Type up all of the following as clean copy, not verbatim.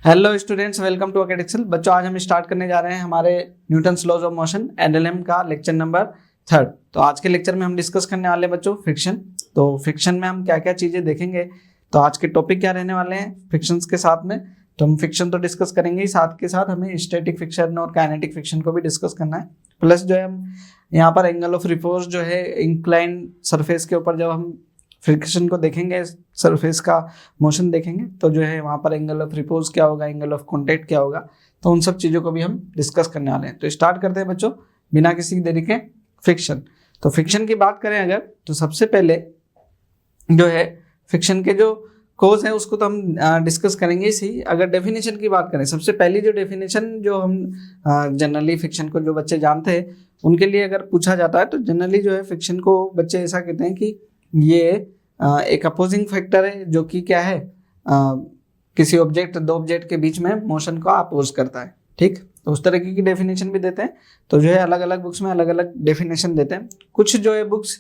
Hello students, welcome to Acadexcel. बच्चों, आज हम स्टार्ट करने जा रहे हैं हमारे Newton's laws of motion NLM का लेक्चर नंबर 3। तो आज के लेक्चर में हम डिस्कस करने वाले हैं बच्चों फ्रिक्शन। तो फ्रिक्शन में हम क्या क्या चीज़ें देखेंगे, तो आज के टॉपिक क्या रहने वाले हैं फ्रिक्शंस के साथ में। तो हम फ्रिक्शन तो डिस्कस करेंगे ही, साथ के साथ हमें स्टैटिक फ्रिक्शन और काइनेटिक फ्रिक्शन को भी डिस्कस करना है। प्लस जो है हम यहाँ पर एंगल ऑफ रिपोर्स जो है इंक्लाइन सरफेस के ऊपर जब हम फ्रिक्शन को देखेंगे, सरफेस का मोशन देखेंगे, तो जो है वहाँ पर एंगल ऑफ रिपोज क्या होगा, एंगल ऑफ कॉन्टैक्ट क्या होगा, तो उन सब चीज़ों को भी हम डिस्कस करने वाले हैं। तो स्टार्ट करते हैं बच्चों बिना किसी देरी के फ्रिक्शन। तो फ्रिक्शन की बात करें अगर, तो सबसे पहले जो है फ्रिक्शन के जो कोज है उसको तो हम डिस्कस करेंगे इसी। अगर डेफिनेशन की बात करें, सबसे पहली जो डेफिनेशन जो हम जनरली फ्रिक्शन को जो बच्चे जानते हैं उनके लिए अगर पूछा जाता है, तो जनरली जो है फ्रिक्शन को बच्चे ऐसा कहते हैं कि ये एक अपोजिंग फैक्टर है जो कि क्या है, किसी ऑब्जेक्ट, दो ऑब्जेक्ट के बीच में मोशन को अपोज करता है। ठीक, तो उस तरह की डेफिनेशन भी देते हैं। तो जो है अलग अलग बुक्स में अलग अलग डेफिनेशन देते हैं। कुछ जो है बुक्स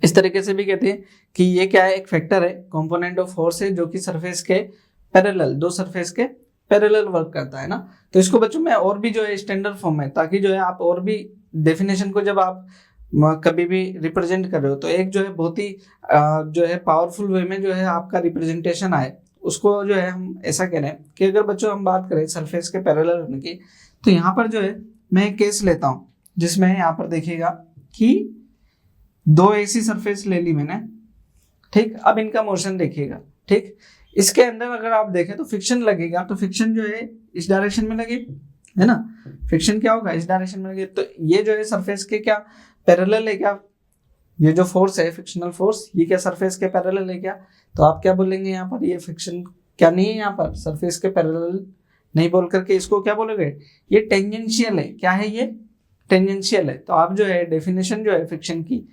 इस तरीके से भी कहते हैं कि ये क्या है, एक फैक्टर है, कंपोनेंट ऑफ फोर्स है जो कि सरफेस के पैरेलल, दो सरफेस के पैरेलल वर्क करता है ना। तो इसको बच्चों में और भी जो है स्टैंडर्ड फॉर्म है, ताकि जो है आप और भी डेफिनेशन को जब आप कभी भी रिप्रेजेंट कर रहे हो तो एक जो है बहुत ही जो है पावरफुल वे में जो है आपका रिप्रेजेंटेशन आए, उसको जो है हम ऐसा कह रहे हैं कि अगर बच्चों हम बात करें सरफेस के पैरेलल होने की, तो यहाँ पर जो है मैं एक केस लेता हूँ जिसमें यहाँ पर देखिएगा कि दो ऐसी सरफेस ले ली मैंने। ठीक, अब इनका मोशन देखिएगा। ठीक, इसके अंदर अगर आप देखें तो फ्रिक्शन लगेगा, तो फ्रिक्शन जो है इस डायरेक्शन में लगे, है ना। फ्रिक्शन क्या होगा, इस डायरेक्शन में लगे। तो ये जो है सरफेस के क्या पैरेलल है क्या, ये जो फोर्स है फ्रिक्शनल फोर्स, ये क्या सरफेस के पैरेलल है क्या। तो आप क्या बोलेंगे यहाँ पर, ये फ्रिक्शन क्या नहीं है, यहाँ पर सरफेस के पैरेलल नहीं बोल करके इसको क्या बोलोगे, ये टेंजेंशियल है। क्या है ये, टेंजेंशियल है। तो आप जो है डेफिनेशन जो है फ्रिक्शन की,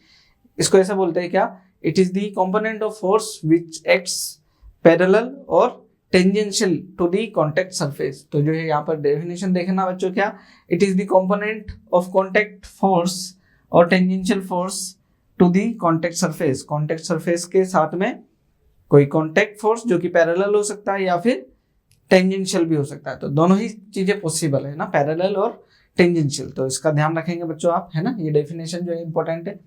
इसको ऐसा बोलते हैं क्या, it is the component of force which acts parallel और tangential to the contact surface. तो जो है यहाँ पर डेफिनेशन देखना बच्चों, क्या, it is the component of contact force और tangential force to the contact surface. Contact surface के साथ में कोई कॉन्टैक्ट फोर्स जो कि पैरेलल हो सकता है या फिर टेंजेंशियल भी हो सकता है। तो दोनों ही चीजें पॉसिबल है ना, पैरेलल और टेंजेंशियल। तो इसका ध्यान रखेंगे बच्चों आप, है ना। ये डेफिनेशन जो है इंपॉर्टेंट है।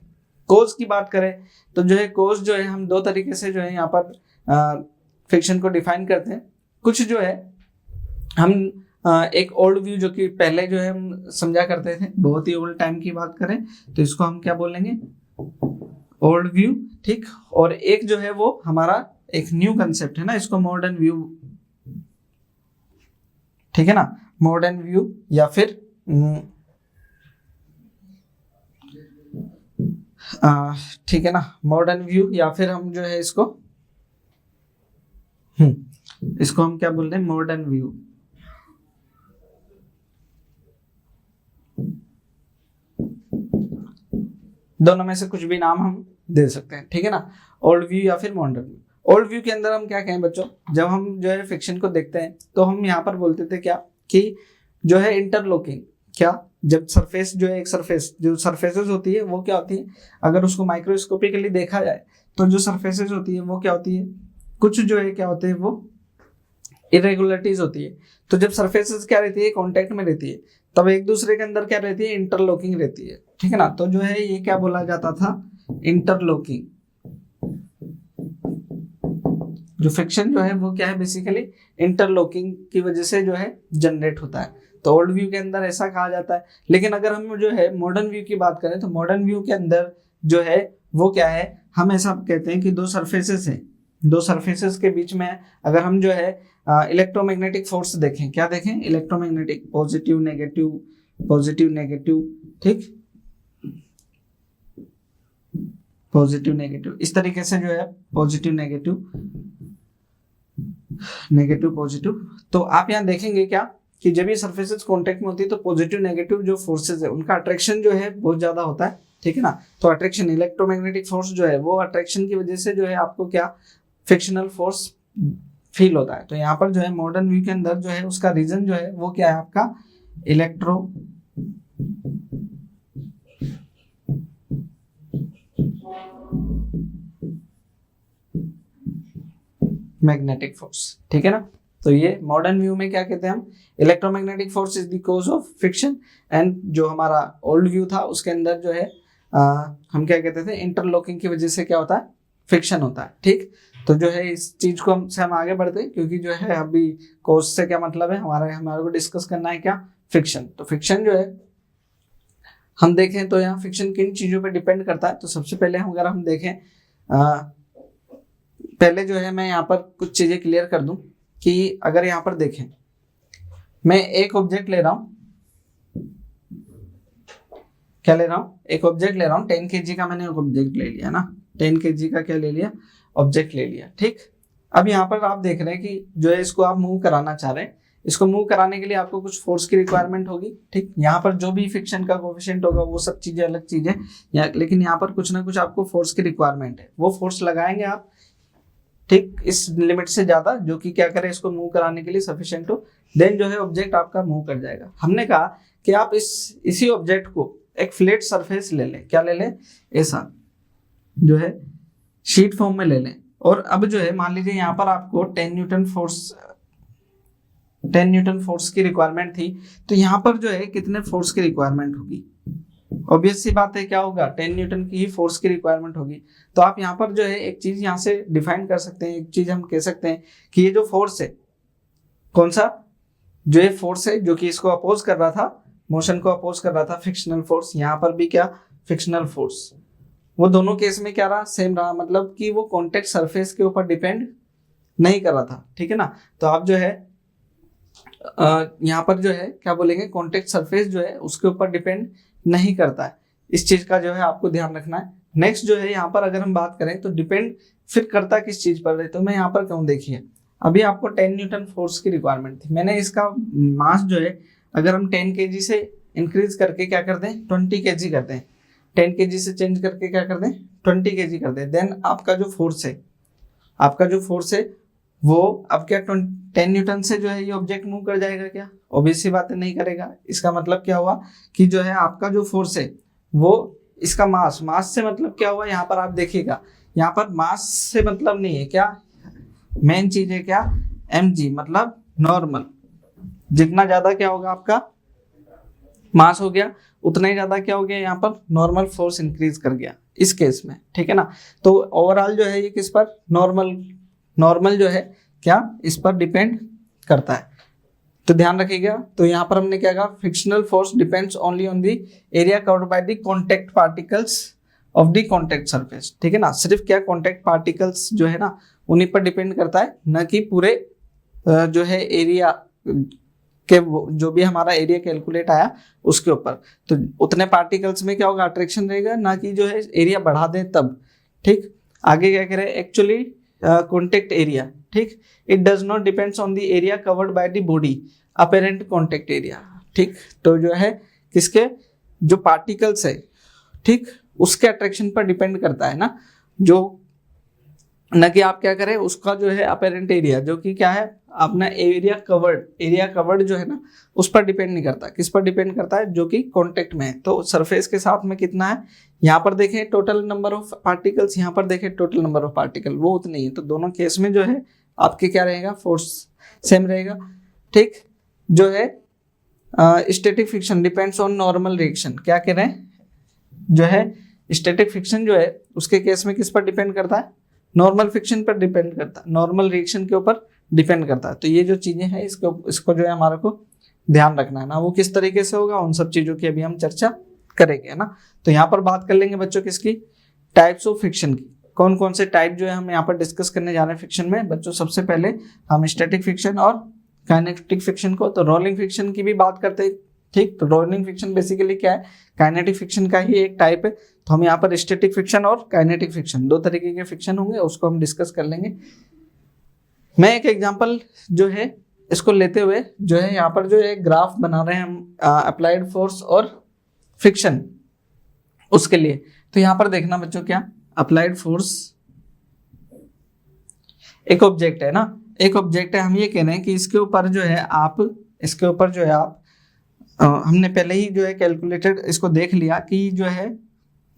कोज की बात करें तो जो है कोज जो है हम दो तरीके से जो है यहाँ पर फ्रिक्शन को डिफाइन करते हैं। कुछ जो है हम एक ओल्ड व्यू जो कि पहले जो है हम समझा करते थे, बहुत ही ओल्ड टाइम की बात करें तो इसको हम क्या बोलेंगे, ओल्ड व्यू। ठीक, और एक जो है वो हमारा एक न्यू कंसेप्ट है ना, इसको मॉडर्न व्यू। ठीक है ना, मॉडर्न व्यू या फिर ठीक है ना, मॉडर्न व्यू या फिर हम जो है इसको हम क्या बोल रहे हैं, मॉडर्न व्यू। दोनों में से कुछ भी नाम हम दे सकते हैं। ठीक है ना, ओल्ड व्यू या फिर मॉडर्न व्यू। ओल्ड व्यू के अंदर हम क्या कहें बच्चों, जब हम जो है फ्रिक्शन को देखते हैं तो हम यहाँ पर बोलते थे क्या, कि जो है इंटरलॉकिंग। क्या, जब सरफेस जो है एक सरफेस, जो सरफेसेस होती है वो क्या होती है, अगर उसको माइक्रोस्कोपिकली देखा जाए तो जो सरफेसेस होती है वो क्या होती है, कुछ जो है क्या होते हैं, वो इरेगुलरिटीज होती है। तो जब सरफेसेस क्या रहती है, कांटेक्ट में रहती है, तब एक दूसरे के अंदर क्या रहती है, इंटरलॉकिंग रहती है। ठीक है ना, तो जो है ये क्या बोला जाता था, इंटरलॉकिंग। जो फ्रिक्शन जो है वो क्या है, बेसिकली इंटरलॉकिंग की वजह से जो है जनरेट होता है। तो ओल्ड व्यू के अंदर ऐसा कहा जाता है। लेकिन अगर हम जो है मॉडर्न व्यू की बात करें तो मॉडर्न व्यू के अंदर जो है वो क्या है, हम ऐसा कहते हैं कि दो सरफेसेस हैं, दो सरफेसेस के बीच में अगर हम जो है इलेक्ट्रोमैग्नेटिक फोर्स देखें, क्या देखें, electromagnetic, positive negative, positive negative. ठीक, पॉजिटिव नेगेटिव, इस तरीके से जो है पॉजिटिव नेगेटिव, नेगेटिव पॉजिटिव। तो आप यहाँ देखेंगे क्या, कि जब ये सरफेसेस कांटेक्ट में होती है तो पॉजिटिव नेगेटिव जो फोर्सेस है उनका अट्रैक्शन जो है बहुत ज्यादा होता है। ठीक है ना, तो अट्रैक्शन, इलेक्ट्रोमैग्नेटिक फोर्स जो है वो अट्रैक्शन की वजह से जो है आपको क्या, फ्रिक्शनल फोर्स फील होता है। तो यहाँ पर जो है मॉडर्न व्यू के अंदर जो है उसका रीजन जो है वो क्या है, आपका इलेक्ट्रो मैग्नेटिक फोर्स। ठीक है ना, तो ये मॉडर्न व्यू में क्या कहते हैं हम, electromagnetic force is the cause of friction. And जो हमारा ओल्ड व्यू था उसके अंदर जो है हम क्या कहते थे, इंटरलॉकिंग की वजह से क्या होता है, फ्रिक्शन होता है। ठीक, तो जो है इस चीज को हम आगे बढ़ते हैं, क्योंकि जो है अभी कॉज से क्या मतलब है, हमारे को डिस्कस करना है क्या, फ्रिक्शन। तो फ्रिक्शन जो है हम देखें तो यहाँ फ्रिक्शन किन चीजों पे डिपेंड करता है। तो सबसे पहले अगर हम देखें, पहले जो है मैं यहाँ पर कुछ चीजें क्लियर कर दूं कि अगर यहाँ पर देखें, मैं एक ऑब्जेक्ट ले रहा हूं, क्या ले रहा हूं, एक ऑब्जेक्ट ले रहा हूं, 10 kg का मैंने एक ऑब्जेक्ट ले लिया ना, 10 kg का क्या ले लिया, ऑब्जेक्ट ले लिया। ठीक, अब यहाँ पर आप देख रहे हैं कि जो है इसको आप मूव कराना चाह रहे हैं, इसको मूव कराने के लिए आपको कुछ फोर्स की रिक्वायरमेंट होगी। ठीक, यहाँ पर जो भी फ्रिक्शन का कोएफिशिएंट होगा वो सब चीजें अलग चीजें, लेकिन यहाँ पर कुछ ना कुछ आपको फोर्स की रिक्वायरमेंट है, वो फोर्स लगाएंगे आप। ठीक, इस लिमिट से ज्यादा जो कि क्या करे, इसको मूव कराने के लिए सफिशिएंट हो, देन जो है ऑब्जेक्ट आपका मूव कर जाएगा। हमने कहा कि आप इसी ऑब्जेक्ट को एक फ्लैट सरफेस ले लें, क्या ले लें, ऐसा जो है शीट फॉर्म में ले लें। और अब जो है मान लीजिए यहाँ पर आपको 10 न्यूटन फोर्स की रिक्वायरमेंट थी, तो यहाँ पर जो है कितने फोर्स की रिक्वायरमेंट होगी, ऑब्वियस सी बात है क्या होगा, 10 न्यूटन की ही फोर्स की रिक्वायरमेंट होगी। तो आप यहाँ पर जो है एक चीज यहाँ से डिफाइन कर सकते हैं, एक चीज हम कह सकते हैं कि ये जो फोर्स है, कौन सा, जो ये फोर्स है जो कि इसको अपोज कर रहा था, मोशन को अपोज कर रहा था, फ्रिक्शनल फोर्स, यहाँ पर भी क्या, फ्रिक्शनल फोर्स, वो दोनों केस में क्या रहा, सेम रहा, मतलब कि वो कॉन्टेक्ट सरफेस के ऊपर डिपेंड नहीं कर रहा था। ठीक है ना, तो आप जो है यहाँ पर जो है क्या बोलेंगे, कॉन्टेक्ट सरफेस जो है उसके ऊपर डिपेंड नहीं करता है, इस चीज का जो है आपको ध्यान रखना है। नेक्स्ट जो है यहाँ पर अगर हम बात करें तो डिपेंड फिर करता किस चीज पर है, तो मैं यहाँ पर कहूँ, देखिए अभी आपको 10 न्यूटन फोर्स की रिक्वायरमेंट थी, मैंने इसका मास जो है अगर हम 10 kg से इंक्रीज करके क्या कर दें, 20 kg कर दें, 10 kg से चेंज करके क्या कर दें, 20 kg कर दें, देन आपका जो फोर्स है वो अब क्या 10 न्यूटन से जो है ये ऑब्जेक्ट मूव कर जाएगा क्या, ऑब्वियस सी बात नहीं करेगा। इसका मतलब क्या हुआ कि जो है आपका जो फोर्स है वो इसका मास से मतलब क्या हुआ, यहाँ पर आप देखिएगा, यहाँ पर मास से मतलब नहीं है, क्या मेन चीज है, क्या mg, मतलब नॉर्मल, जितना ज्यादा क्या होगा आपका मास हो गया, उतना ही ज्यादा क्या हो गया, यहाँ पर नॉर्मल फोर्स इंक्रीज कर गया इस केस में। ठीक है ना, तो ओवरऑल जो है ये किस पर, नॉर्मल जो है क्या इस पर डिपेंड करता है, तो ध्यान रखिएगा। तो यहाँ पर हमने क्या कहा, frictional force depends only on the area covered by the contact particles of the contact surface. ठीक है ना, सिर्फ क्या कॉन्टैक्ट पार्टिकल्स जो है ना उन्हीं पर डिपेंड करता है, न कि पूरे जो है एरिया के जो भी हमारा एरिया कैलकुलेट आया उसके ऊपर। तो उतने पार्टिकल्स में क्या होगा, अट्रैक्शन रहेगा, ना कि जो है एरिया बढ़ा दें तब। ठीक, आगे क्या कह रहे हैं, एक्चुअली कॉन्टेक्ट एरिया, ठीक, it does not depends on the area covered by the body apparent contact area. ठीक, तो जो है किसके, जो पार्टिकल्स है, ठीक, उसके अट्रैक्शन पर डिपेंड करता है ना, जो न कि आप क्या करें उसका जो है अपेरेंट एरिया, जो कि क्या है अपना एरिया कवर्ड जो है ना उस पर डिपेंड नहीं करता, किस पर डिपेंड करता है, जो कि कांटेक्ट में है। तो सरफेस के साथ में कितना है, यहाँ पर देखें टोटल नंबर ऑफ पार्टिकल्स, यहाँ पर देखें टोटल नंबर ऑफ पार्टिकल, वो उतनी ही है। तो दोनों केस में जो है आपके क्या रहेगा, फोर्स सेम रहेगा। ठीक, जो है static friction depends on normal reaction, क्या कह रहे हैं, जो है स्टैटिक फ्रिक्शन जो है उसके केस में किस पर डिपेंड करता है, नॉर्मल फ्रिक्शन पर डिपेंड करता है, नॉर्मल रिएक्शन के ऊपर डिपेंड करता है। तो ये जो चीजें हैं इसको जो है हमारे को ध्यान रखना है ना, वो किस तरीके से होगा उन सब चीजों की अभी हम चर्चा करेंगे ना। तो यहाँ पर बात कर लेंगे बच्चों किसकी, टाइप्स ऑफ फ्रिक्शन की, कौन कौन से टाइप जो है हम यहाँ पर डिस्कस करने जा रहे हैं फ्रिक्शन में। बच्चों सबसे पहले हम स्टैटिक फ्रिक्शन और काइनेटिक फ्रिक्शन को, तो रोलिंग फ्रिक्शन की भी बात करते हैं। ठीक, तो रोलिंग फ्रिक्शन बेसिकली क्या है, काइनेटिक फ्रिक्शन का ही एक टाइप है। तो हम यहाँ पर स्टैटिक फ्रिक्शन और काइनेटिक फ्रिक्शन दो तरीके के फ्रिक्शन होंगे, उसको हम डिस्कस कर लेंगे। मैं एक एग्जांपल जो है इसको लेते हुए जो है यहाँ पर जो एक ग्राफ बना रहे हैं हम अप्लाइड फोर्स और फ्रिक्शन उसके लिए। तो यहाँ पर देखना बच्चों, क्या अप्लाइड फोर्स एक ऑब्जेक्ट है ना, एक ऑब्जेक्ट है, हम ये कह रहे हैं कि इसके ऊपर जो है आप हमने पहले ही जो है कैलकुलेटेड इसको देख लिया कि जो है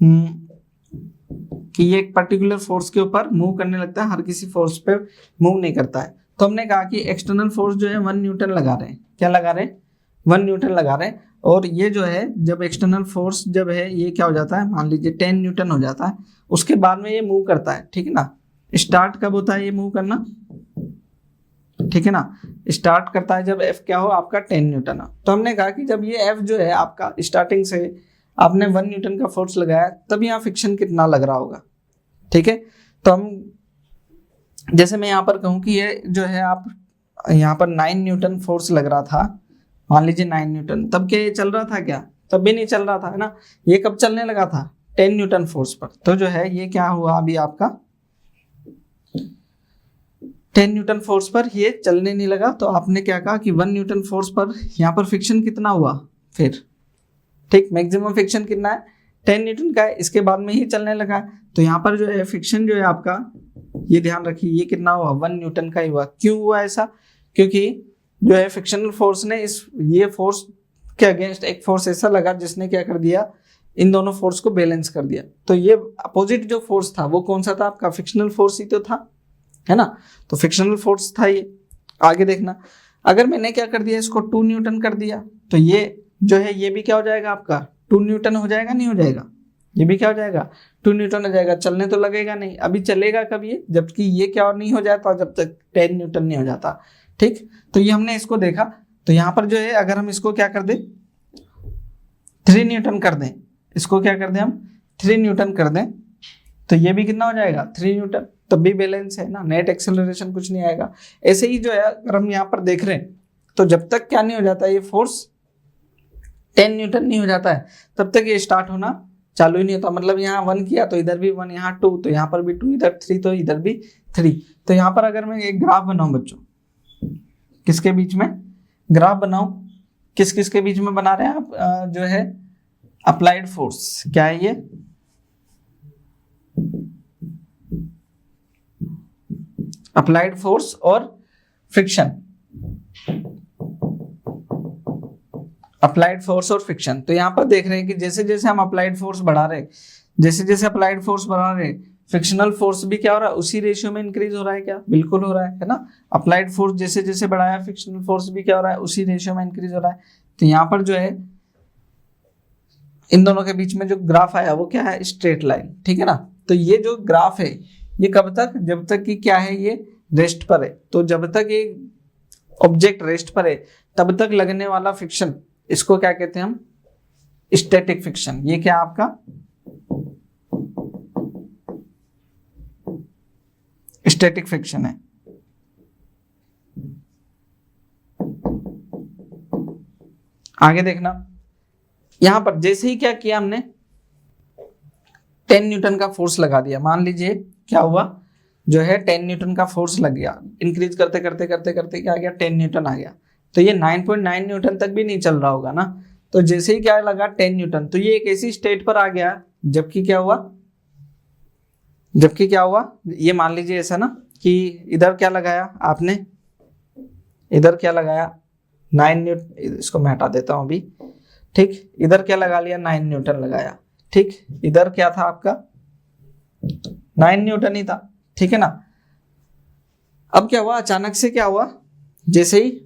कि ये एक पर्टिकुलर फोर्स के ऊपर मूव करने लगता है, हर किसी फोर्स पे मूव नहीं करता है। तो हमने कहा कि एक्सटर्नल फोर्स जो है 1 न्यूटन लगा रहे हैं। क्या लगा रहे हैं? 1 न्यूटन लगा रहे हैं। और ये जो है जब एक्सटर्नल फोर्स जब है ये क्या हो जाता है, मान लीजिए 10 न्यूटन हो जाता है, उसके बाद में ये मूव करता है, ठीक है ना। स्टार्ट कब होता है ये मूव करना, ठीक है ना, स्टार्ट करता है जब F क्या हो आपका 10 न्यूटन हो। तो हमने कहा कि जब ये F जो है आपका स्टार्टिंग से आपने 1 न्यूटन का फोर्स लगाया, तब यहाँ फ्रिक्शन कितना लग रहा होगा, ठीक है। तो हम जैसे मैं यहाँ पर कहूँ कि ये जो है आप यहाँ पर 9 न्यूटन फोर्स लग रहा था, मान लीजिए 9 न्यूटन, तब क्या ये चल रहा था क्या? तब भी नहीं चल रहा था, है ना। ये कब चलने लगा था? 10 न्यूटन फोर्स पर। तो जो है ये क्या हुआ अभी आपका 10 न्यूटन फोर्स पर ये चलने नहीं लगा। तो आपने क्या कहा कि 1 न्यूटन फोर्स पर यहाँ पर फ्रिक्शन कितना हुआ फिर, ठीक, मैक्सिमम फ्रिक्शन कितना है 10 न्यूटन का है, इसके बाद में ही चलने लगा है। तो यहाँ पर जो है फ्रिक्शन जो है आपका, ये ध्यान रखिए, ये कितना हुआ 1 न्यूटन का ही हुआ। क्यों हुआ ऐसा? क्योंकि जो है फ्रिक्शनल फोर्स ने ये फोर्स के अगेंस्ट एक फोर्स ऐसा लगा जिसने क्या कर दिया, इन दोनों फोर्स को बैलेंस कर दिया। तो ये अपोजिट जो फोर्स था वो कौन सा था आपका? फ्रिक्शनल फोर्स ही तो था, है ना। तो फ्रिक्शनल फोर्स था ये। आगे देखना, अगर मैंने क्या कर दिया, इसको 2 न्यूटन कर दिया, तो ये जो है ये भी क्या हो जाएगा आपका 2 न्यूटन हो जाएगा, नहीं हो जाएगा? ये भी क्या हो जाएगा 2 न्यूटन हो जाएगा। चलने तो लगेगा नहीं, अभी चलेगा कब ये, जबकि ये क्या नहीं हो जाता, जब तक 10 न्यूटन नहीं हो जाता, ठीक। तो ये हमने इसको देखा। तो यहाँ पर जो है अगर हम इसको क्या कर दें 3 न्यूटन कर दें, इसको क्या कर दें हम 3 न्यूटन कर दें, तो ये भी कितना हो जाएगा 3 न्यूटन, तब भी बैलेंस है ना, नेट एक्सेलरेशन कुछ नहीं आएगा। ऐसे ही जो है अगर हम यहाँ पर देख रहे हैं, तो जब तक क्या नहीं हो जाता ये फोर्स 10 न्यूटन नहीं हो जाता है, तब तक ये स्टार्ट होना चालू ही नहीं होता। मतलब यहाँ 1 किया तो इधर भी 1, यहाँ 2 तो यहाँ पर भी 2, इधर 3 तो इधर भी 3। तो यहाँ पर अगर मैं एक ग्राफ बनाऊं बच्चों, किसके बीच में ग्राफ बनाऊं, किस किस के बीच में बना रहे हैं आप, जो है अप्लाइड फोर्स, क्या है ये अप्लाइड फोर्स और फ्रिक्शन, अप्लाइड फोर्स और फ्रिक्शन। तो यहाँ पर देख रहे हैं कि जैसे जैसे हम अप्लाइड फोर्स बढ़ा रहे, जैसे जैसे अप्लाइड फोर्स बढ़ा रहे, फ्रिक्शनल फोर्स भी क्या हो रहा है, उसी रेशियो में इंक्रीज हो रहा है। क्या? बिल्कुल हो रहा है ना। अप्लाइड फोर्स जैसे जैसे बढ़ाया, फ्रिक्शनल फोर्स भी क्या हो रहा है, उसी रेशियो में इंक्रीज हो रहा है। तो यहाँ पर जो है इन दोनों के बीच में जो ग्राफ आया वो क्या है, स्ट्रेट लाइन, ठीक है ना। तो ये जो ग्राफ है ये कब तक, जब तक कि क्या है ये रेस्ट पर है। तो जब तक ये ऑब्जेक्ट रेस्ट पर है तब तक लगने वाला फ्रिक्शन, इसको क्या कहते हैं हम, स्टैटिक फ्रिक्शन। ये क्या आपका स्टैटिक फ्रिक्शन है। आगे देखना, यहां पर जैसे ही क्या किया हमने 10 न्यूटन का फोर्स लगा दिया, मान लीजिए क्या हुआ, जो है 10 न्यूटन का फोर्स लग गया, इंक्रीज करते करते करते करते क्या आ गया 10 न्यूटन आ गया। तो ये 9.9 न्यूटन तक भी नहीं चल रहा होगा ना। तो जैसे ही क्या लगा 10 न्यूटन, तो ये एक ऐसी स्टेट पर आ गया जबकि क्या हुआ, जबकि क्या हुआ, ये मान लीजिए ऐसा ना कि इधर क्या लगाया आपने, इधर क्या लगाया 9 न्यूटन, इसको मैं हटा देता हूं अभी, ठीक। इधर क्या लगा लिया 9 न्यूटन लगाया, ठीक। इधर क्या था आपका 9 न्यूटन ही था, ठीक है ना। अब क्या हुआ, अचानक से क्या हुआ, जैसे ही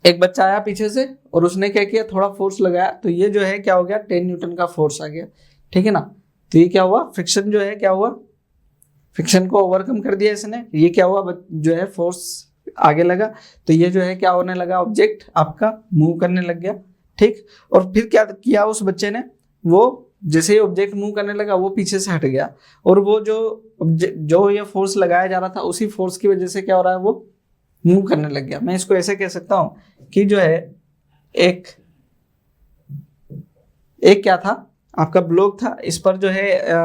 एक बच्चा आया पीछे से और उसने क्या किया, थोड़ा फोर्स लगाया, तो ये जो है क्या हो गया 10 न्यूटन का फोर्स आ गया, ठीक है ना। तो ये क्या हुआ, फ्रिक्शन जो है क्या हुआ, फ्रिक्शन को ओवरकम कर दिया इसने। ये क्या हुआ, जो है फोर्स आगे लगा, तो ये जो है क्या होने लगा, ऑब्जेक्ट आपका मूव करने लग गया, ठीक। और फिर क्या किया उस बच्चे ने, वो जैसे ही ऑब्जेक्ट मूव करने लगा वो पीछे से हट गया, और वो जो ये फोर्स लगाया जा रहा था उसी फोर्स की वजह से क्या हो रहा है, वो मूव करने लग गया। मैं इसको ऐसे कह सकता हूं कि जो है एक क्या था आपका ब्लॉक था, इस पर जो है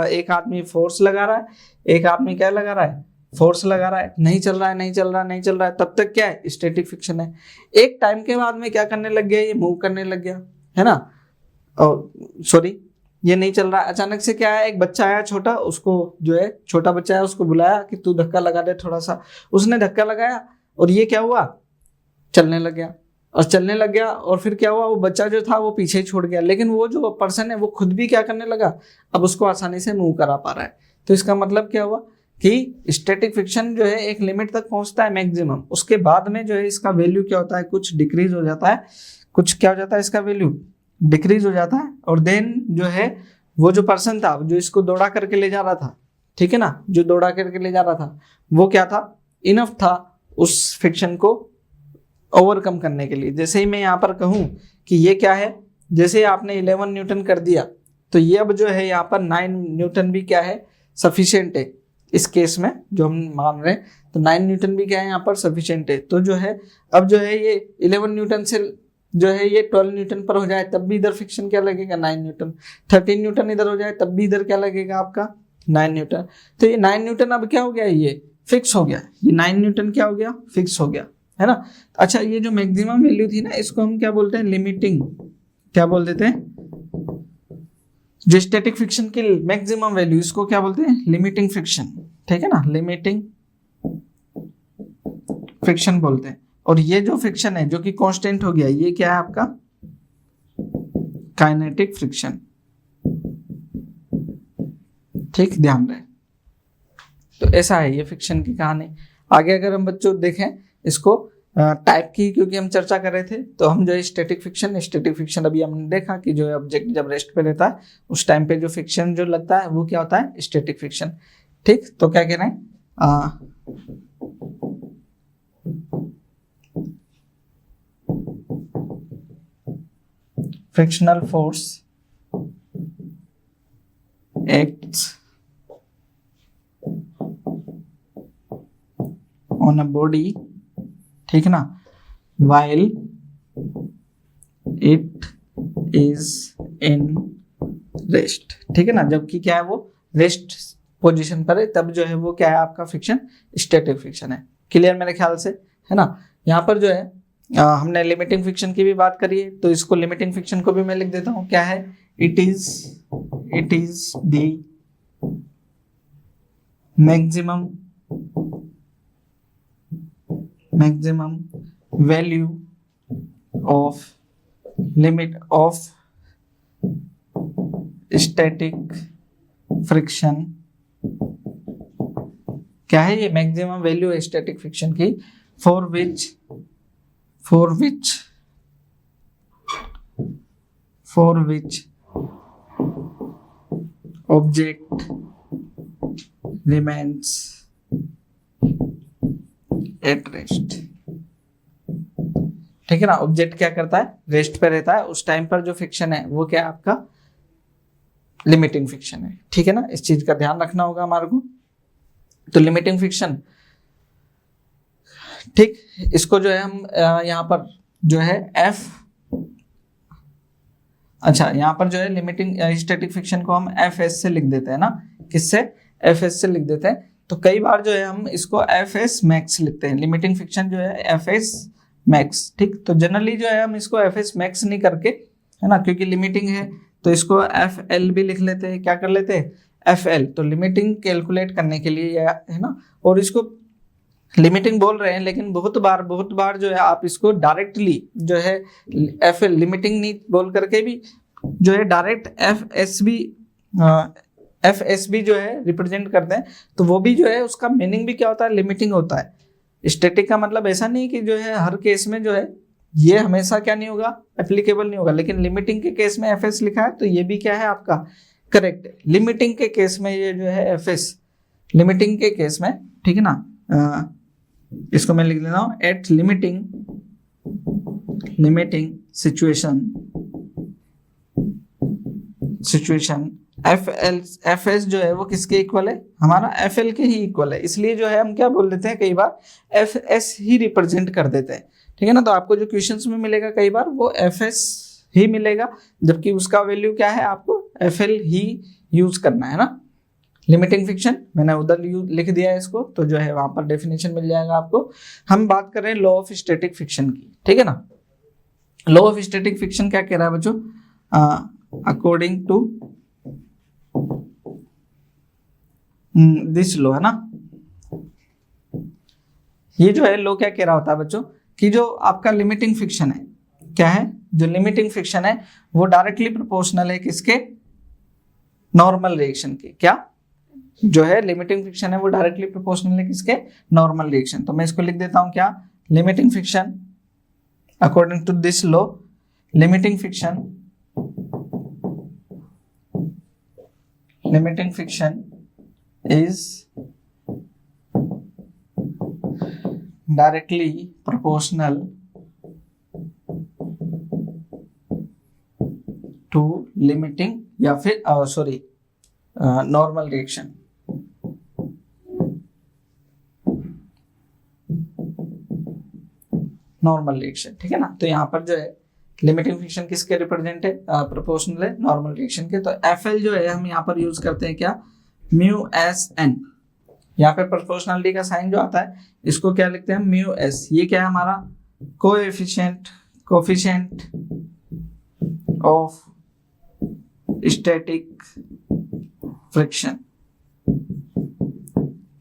एक आदमी फोर्स लगा रहा है, एक आदमी क्या लगा रहा है, फोर्स लगा रहा है, नहीं चल रहा है, नहीं चल रहा है, नहीं चल रहा है, तब तक क्या है, स्टैटिक फ्रिक्शन है। एक टाइम के बाद में क्या करने लग गया, ये मूव करने लग गया, है ना। और सॉरी, ये नहीं चल रहा है। अचानक से क्या है, एक बच्चा आया छोटा, उसको जो है छोटा बच्चा है, उसको बुलाया कि तू धक्का लगा दे थोड़ा सा। उसने धक्का लगाया और ये क्या हुआ, चलने लग गया, और चलने लग गया। और फिर क्या हुआ, वो बच्चा जो था वो पीछे छोड़ गया, लेकिन वो जो पर्सन है वो खुद भी क्या करने लगा, अब उसको आसानी से मूव करा पा रहा है। तो इसका मतलब क्या हुआ कि स्टैटिक फ्रिक्शन जो है एक लिमिट तक पहुंचता है मैक्सिमम, उसके बाद में जो है इसका वैल्यू क्या होता है, कुछ डिक्रीज हो जाता है, कुछ क्या हो जाता है, इसका वैल्यू डिक्रीज हो जाता है। और देन जो है वो जो पर्सन था जो इसको दौड़ा करके ले जा रहा था, ठीक है ना, जो दौड़ा करके ले जा रहा था वो क्या था, इनफ था उस फ्रिक्शन को ओवरकम करने के लिए। जैसे ही मैं यहाँ पर कहूँ कि ये क्या है, जैसे आपने 11 न्यूटन कर दिया तो ये अब जो है यहाँ पर 9 न्यूटन भी क्या है, सफिशिएंट है। इस केस में जो हम मान रहे हैं तो 9 न्यूटन भी क्या है यहाँ पर सफिशिएंट है। तो जो है अब जो है ये 11 न्यूटन से जो है ये 12 न्यूटन पर हो जाए तब भी इधर फ्रिक्शन क्या लगेगा, 9 न्यूटन। 13 न्यूटन इधर हो जाए तब भी इधर क्या लगेगा आपका, 9 न्यूटन। तो ये 9 न्यूटन अब क्या हो गया, ये फिक्स हो गया, ये 9 न्यूटन क्या हो गया, फिक्स हो गया, है ना। अच्छा, ये जो मैक्सिमम वैल्यू थी ना, इसको हम क्या बोलते हैं, लिमिटिंग, क्या बोल देते हैं, जो स्टैटिक फ्रिक्शन की मैक्सिमम वैल्यू, इसको क्या बोलते हैं, लिमिटिंग फ्रिक्शन, ठीक है ना, लिमिटिंग फ्रिक्शन बोलते हैं। और ये जो फ्रिक्शन है जो कि कांस्टेंट हो गया, ये क्या है आपका, काइनेटिक फ्रिक्शन, ठीक, ध्यान रहे। तो ऐसा है ये फ्रिक्शन की कहानी। आगे अगर हम बच्चों देखें इसको टाइप की, क्योंकि हम चर्चा कर रहे थे, तो हम जो है स्टैटिक फ्रिक्शन अभी हमने देखा कि जो है ऑब्जेक्ट जब रेस्ट पे रहता है उस टाइम पे जो फ्रिक्शन जो लगता है वो क्या होता है, स्टैटिक फ्रिक्शन, ठीक। तो क्या कह रहे हैं, frictional force acts on a body, ठीक है ना, while it is in rest, ठीक है ना, जबकि क्या है वो रेस्ट पोजीशन पर है तब जो है वो क्या है आपका फ्रिक्शन, स्टैटिक फ्रिक्शन है। क्लियर मेरे ख्याल से, है ना। यहाँ पर जो है हमने लिमिटिंग फ्रिक्शन की भी बात करी है, तो इसको लिमिटिंग फ्रिक्शन को भी मैं लिख देता हूँ, क्या है, it is the maximum value of limit of static friction, क्या है ये मैक्सिमम वैल्यू है स्टैटिक फ्रिक्शन की, for which object remains at rest, ठीक है ना। ऑब्जेक्ट क्या करता है, रेस्ट पे रहता है, उस टाइम पर जो फ्रिक्शन है वो क्या है आपका, लिमिटिंग फ्रिक्शन है, ठीक है ना। इस चीज का ध्यान रखना होगा हमारे को। तो लिमिटिंग फ्रिक्शन, ठीक, इसको जो है हम यहाँ पर जो है अच्छा यहाँ पर जो है लिमिटिंग स्टैटिक फ्रिक्शन को हम FS से लिख देते हैं ना, किससे, FS से लिख देते हैं। तो कई बार जो है हम इसको FS मैक्स लिखते हैं, लिमिटिंग फ्रिक्शन जो है FS मैक्स, ठीक। तो जनरली जो है हम इसको FS मैक्स नहीं करके, है ना, क्योंकि लिमिटिंग है तो इसको FL भी लिख लेते हैं, क्या कर लेते हैं, FL। तो लिमिटिंग कैलकुलेट करने के लिए, है ना, और इसको लिमिटिंग बोल रहे हैं, लेकिन बहुत बार जो है आप इसको डायरेक्टली जो है FL लिमिटिंग नहीं बोल करके भी जो है डायरेक्ट FSB जो है रिप्रेजेंट करते हैं, तो वो भी जो है उसका मीनिंग भी क्या होता है, लिमिटिंग होता है। स्टैटिक का मतलब ऐसा नहीं कि जो है हर केस में जो है ये हमेशा क्या नहीं होगा, एप्लीकेबल नहीं होगा, लेकिन लिमिटिंग के केस में FS लिखा है तो ये भी क्या है आपका करेक्ट है। लिमिटिंग के केस में ये जो है FS, लिमिटिंग के केस में, ठीक है ना, इसको मैं लिख लेता हूँ, एट लिमिटिंग सिचुएशन FS जो है वो किसके इक्वल है, हमारा FL के ही इक्वल है। इसलिए जो है हम क्या बोल देते हैं, कई बार FS ही रिप्रेजेंट कर देते हैं, ठीक है ना। तो आपको जो क्वेश्चंस में मिलेगा कई बार वो FS ही मिलेगा, जबकि उसका वैल्यू क्या है, आपको FL ही यूज करना है ना। लिमिटिंग फ्रिक्शन मैंने उधर लिख दिया है इसको, तो जो है वहां पर डेफिनेशन मिल जाएगा आपको। हम बात कर रहे हैं लॉ ऑफ स्टैटिक फ्रिक्शन की, ठीक है ना। लॉ ऑफ स्टैटिक फ्रिक्शन क्या कह रहा है बच्चों, अकॉर्डिंग टू दिस लॉ, है ना। ये जो है लॉ क्या कह रहा होता है बच्चों, कि जो आपका लिमिटिंग फ्रिक्शन है, क्या है, जो लिमिटिंग फ्रिक्शन है वो डायरेक्टली प्रोपोर्शनल है किसके, नॉर्मल रिएक्शन के, क्या, जो है लिमिटिंग फ्रिक्शन है वो डायरेक्टली प्रोपोर्शनल है किसके, नॉर्मल रिएक्शन। तो मैं इसको लिख देता हूं क्या, limiting friction according to this law, limiting friction is directly proportional to limiting या फिर नॉर्मल रिएक्शन। नॉर्मल रिएक्शन, ठीक है ना। तो यहाँ पर जो है लिमिटिंग फ्रिक्शन किसके रिप्रेजेंट है, प्रोपोर्शनल है नॉर्मल रिएक्शन के। तो एफएल जो है हम यहाँ पर यूज करते हैं क्या, म्यू एस एन। यहाँ पे प्रोपोर्शनलिटी का साइन जो आता है इसको क्या लिखते हैं, म्यू एस। ये क्या है हमारा कोएफिशिएंट ऑफ स्टैटिक फ्रिक्शन।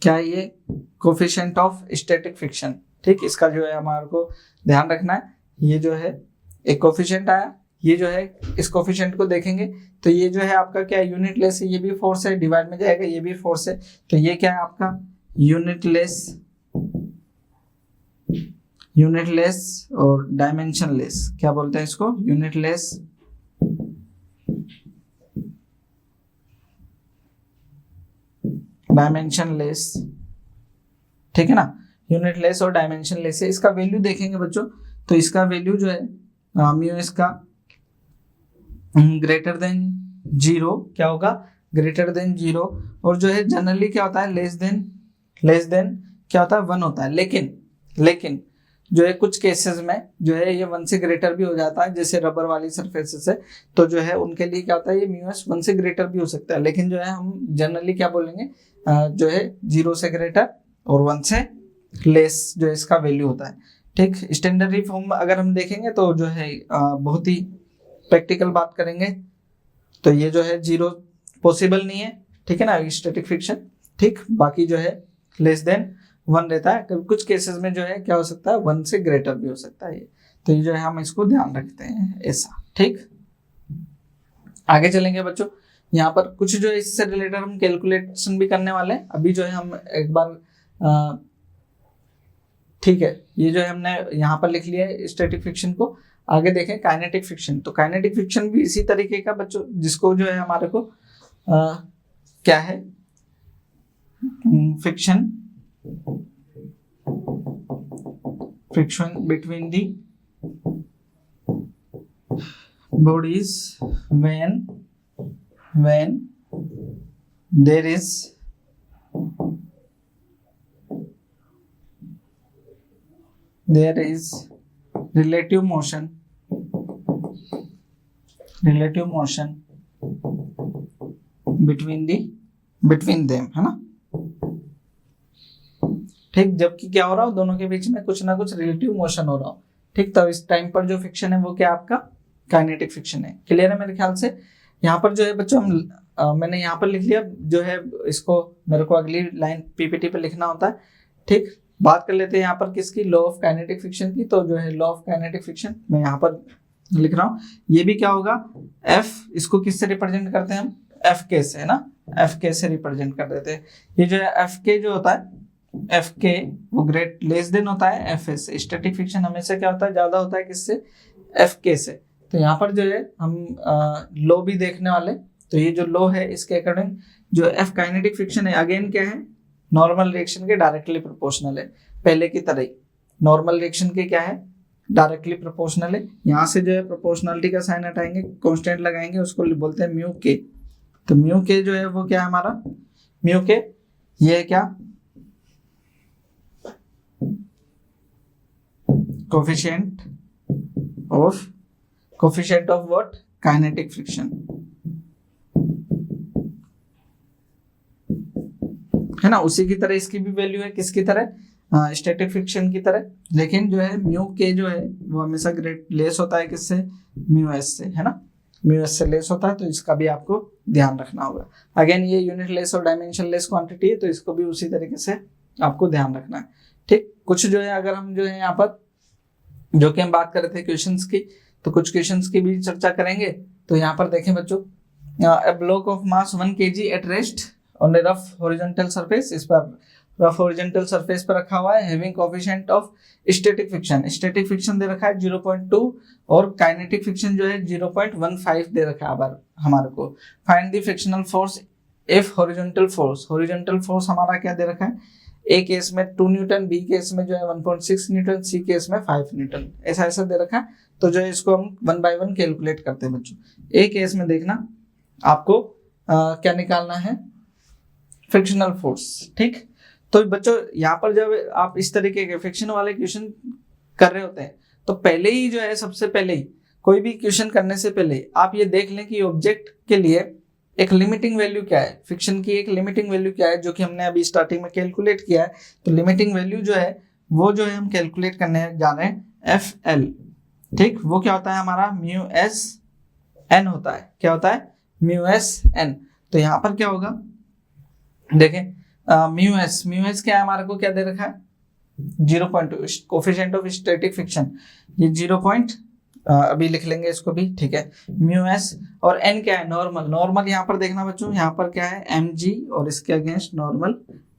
क्या ये कोएफिशिएंट ऑफ स्टैटिक फ्रिक्शन, ठीक। इसका जो है हमारे को ध्यान रखना है, ये जो है एक कोएफिशिएंट आया, ये जो है इस कोएफिशिएंट को देखेंगे तो ये जो है आपका क्या यूनिटलेस है, ये भी फोर्स है, डिवाइड में जाएगा ये भी फोर्स है। तो ये क्या है आपका यूनिटलेस और डायमेंशनलेस। क्या बोलते हैं इसको, यूनिटलेस डायमेंशनलेस, ठीक है ना। यूनिटलेस और डायमेंशनलेस है। इसका वैल्यू देखेंगे बच्चों, तो इसका वैल्यू जो है म्यू इसका ग्रेटर देन 0 क्या होगा, ग्रेटर देन 0। और जो है जनरली क्या होता है लेस देन क्या होता है 1 होता है। लेकिन जो है कुछ केसेस में जो है ये 1 से ग्रेटर भी हो जाता है, जैसे रबर वाली सरफेसेस है तो जो है उनके लिए क्या होता है ये म्यू एस 1 से ग्रेटर भी हो सकता है। लेकिन जो है हम जनरली क्या बोलेंगे, जो है 0 से ग्रेटर और 1 से लेस जो है इसका वैल्यू होता है, ठीक। स्टैंडर्ड फॉर्म अगर हम देखेंगे तो जो है बहुत ही प्रैक्टिकल बात करेंगे तो ये जो है 0 पॉसिबल नहीं है, ठीक है ना, स्टैटिक फ्रिक्शन, ठीक। बाकी जो है लेस देन 1 रहता है। कभी कुछ केसेस में जो है क्या हो सकता है 1 से ग्रेटर भी हो सकता है ये। तो ये जो है हम इसको ध्यान रखते हैं ऐसा, ठीक। आगे चलेंगे बच्चों, यहाँ पर कुछ जो है इससे रिलेटेड हम कैलकुलेशन भी करने वाले हैं। अभी जो है हम एक बार ठीक है, ये जो है हमने यहाँ पर लिख लिया है स्टैटिक फ्रिक्शन को। आगे देखें काइनेटिक फ्रिक्शन। तो काइनेटिक फ्रिक्शन भी इसी तरीके का बच्चों, जिसको जो है हमारे को क्या है friction between the bodies when there is relative motion between them, है ना, ठीक। जबकि क्या हो रहा हो दोनों के बीच में कुछ ना कुछ रिलेटिव मोशन हो रहा हो, ठीक। तो इस टाइम पर जो फ्रिक्शन है वो क्या आपका काइनेटिक फ्रिक्शन है। क्लियर है मेरे ख्याल से। यहाँ पर जो है बच्चों हम मैंने यहाँ पर लिख लिया, जो है इसको मेरे को अगली लाइन पीपीटी पे लिखना होता है, ठीक। बात कर लेते हैं यहाँ पर किसकी, लॉ ऑफ काइनेटिक फ्रिक्शन की। तो जो है लॉ ऑफ काइनेटिक फ्रिक्शन मैं यहाँ पर लिख रहा हूँ। ये भी क्या होगा एफ, इसको किससे रिप्रेजेंट करते हैं हम, एफ के से, है ना, एफ के से रिप्रेजेंट कर देते हैं। ये जो है एफ के जो होता है, एफ के वो ग्रेट लेस देन होता है एफ एस से। स्टैटिक फ्रिक्शन हमेशा क्या होता है ज्यादा होता है किससे, एफ के से। तो यहाँ पर जो है हम लॉ भी देखने वाले। तो ये जो लॉ है इसके अकॉर्डिंग जो एफ काइनेटिक फ्रिक्शन है अगेन क्या है, नॉर्मल रिएक्शन के डायरेक्टली प्रोपोर्शनल है। पहले की तरह ही नॉर्मल रिएक्शन के क्या है डायरेक्टली प्रोपोर्शनल है। यहाँ से जो है प्रोपोर्शनलिटी का साइन हटाएंगे, कांस्टेंट लगाएंगे, उसको बोलते हैं म्यू के। तो म्यू के जो है वो क्या है हमारा, म्यू के ये है क्या coefficient of what, kinetic friction, है ना। उसी की तरह इसकी भी वैल्यू है किसकी तरह, स्टैटिक फ्रिक्शन की तरह। लेकिन जो है म्यू के जो है वो हमेशा ग्रेट लेस होता है किससे, म्यू एस से, है ना, म्यू एस से लेस होता है। तो इसका भी आपको ध्यान रखना होगा। अगेन ये यूनिट लेस और डायमेंशन लेस क्वांटिटी है, तो इसको भी उसी तरीके से आपको ध्यान रखना है, ठीक। कुछ जो है अगर हम जो है यहाँ पर जो कि हम बात कर रहे थे क्वेश्चंस की, तो कुछ क्वेश्चंस की भी चर्चा करेंगे। तो यहाँ पर देखें बच्चों, a block of mass 1 kg at rest on a rough horizontal surface, इस पर रफ हॉरिजॉन्टल सरफेस पर रखा हुआ है, having coefficient of static friction, static friction दे रखा है 0.2 और काइनेटिक फ्रिक्शन जो है 0.15 दे रखा है हमारे को। Find the frictional force if horizontal force, horizontal force हमारा क्या दे रखा है, ए केस में 2 न्यूटन, बी केस में जो है 1.6 न्यूटन, सी केस में 5 न्यूटन, ऐसा ऐसा दे रखा है। तो जो है इसको हम 1 बाय 1 कैलकुलेट करते हैं बच्चों। ए केस में देखना आपको क्या निकालना है, फ्रिक्शनल फोर्स, ठीक। तो बच्चों यहाँ पर जब आप इस तरीके के फ्रिक्शन वाले क्वेश्चन कर रहे होते हैं तो पहले ही जो है, सबसे पहले ही कोई भी क्वेश्चन करने से पहले आप ये देख लें कि ऑब्जेक्ट के लिए एक लिमिटिंग वैल्यू क्या है, फ्रिक्शन की एक लिमिटिंग वैल्यू क्या है, जो कि हमने अभी स्टार्टिंग में कैलकुलेट किया है। तो लिमिटिंग वैल्यू जो है वो जो है हम कैलकुलेट करने जा रहे हैं FL, ठीक। वो क्या होता है हमारा μSn होता है, क्या होता है μSn। तो यहाँ पर क्या होगा, देखें म्यूएस क्या है, हमारे को क्या दे रखा है 0.2, कोफिशिएंट ऑफ स्टैटिक फ्रिक्शन ये 0. अभी लिख लेंगे इसको भी, ठीक है। म्यूएस और एन क्या है, नॉर्मल, नॉर्मल यहाँ पर देखना बच्चों, यहाँ पर क्या है mg और इसके अगेंस्ट नॉर्मल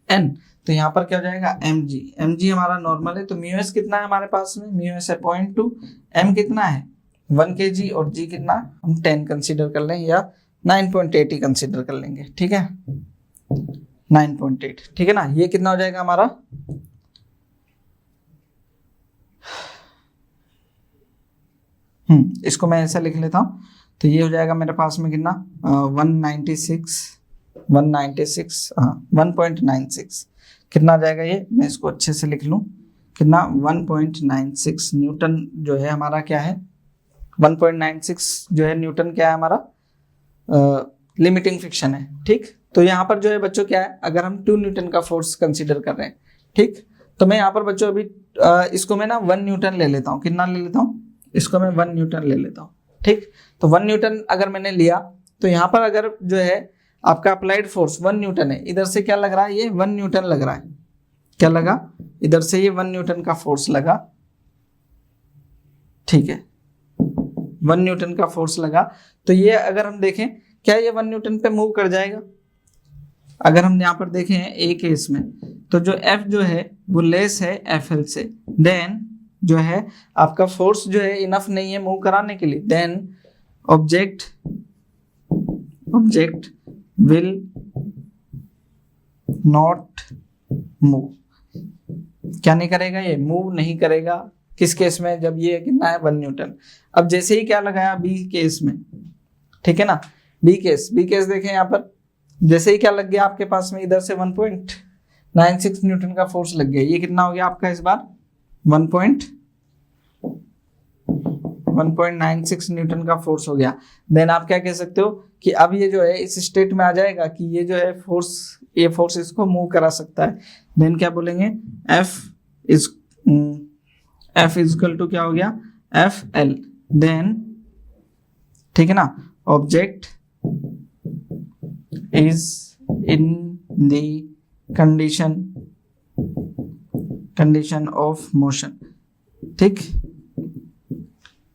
n, तो यहाँ पर क्या हो जाएगा mg हमारा नॉर्मल है। तो म्यूएस कितना है हमारे पास में, म्यूएस है 0.2, m कितना है 1 kg और g कितना हम 10 कंसीडर कर लें या 9.8 ही कंसीडर कर लेंगे, ठीक है 9.8, ठीक है ना। ये कितना हो जाएगा हमारा, इसको मैं ऐसा लिख लेता हूँ। तो ये हो जाएगा मेरे पास में कितना 1.96 कितना आ जाएगा ये, मैं इसको अच्छे से लिख लूँ, कितना 1.96 न्यूटन जो है हमारा क्या है, 1.96 जो है न्यूटन क्या है हमारा लिमिटिंग फ्रिक्शन है, ठीक। तो यहाँ पर जो है बच्चों क्या है, अगर हम 2 न्यूटन का फोर्स कंसीडर कर रहे हैं, ठीक। तो मैं यहाँ पर बच्चों अभी इसको मैं ना 1 न्यूटन ले लेता हूँ, कितना ले लेता हूँ, इसको मैं 1 न्यूटन ले लेता हूँ, ठीक। तो 1 न्यूटन अगर मैंने लिया तो यहाँ पर अगर जो है आपका अप्लाइड फोर्स 1 न्यूटन है, इधर से क्या लग रहा है, ये 1 न्यूटन लग रहा है, क्या लगा, इधर से ये 1 न्यूटन का फोर्स लगा, ठीक है 1 न्यूटन का फोर्स लगा। तो ये अगर हम देखें क्या ये 1 न्यूटन पे मूव कर जाएगा, अगर हम यहाँ पर देखें ए केस में, तो जो F जो है वो लेस है FL से, देन जो है आपका फोर्स जो है इनफ नहीं है मूव कराने के लिए, then object will not move, क्या नहीं करेगा, ये मूव नहीं करेगा। किस केस में, जब ये कितना है 1 न्यूटन। अब जैसे ही क्या लगाया बी केस में, ठीक है ना, बी केस देखें यहाँ पर, जैसे ही क्या लग गया आपके पास में, इधर से 1.96 न्यूटन का फोर्स लग गया, ये कितना हो गया आपका इस बार 1.96 न्यूटन का फोर्स हो गया। देन आप क्या कह सकते हो कि अब ये जो है इस स्टेट में आ जाएगा कि ये जो है फोर्स, ये फोर्स इसको मूव करा सकता है। देन क्या बोलेंगे, F इक्वल टू क्या हो गया FL, देन ठीक है ना, object is in the condition of motion, ठीक,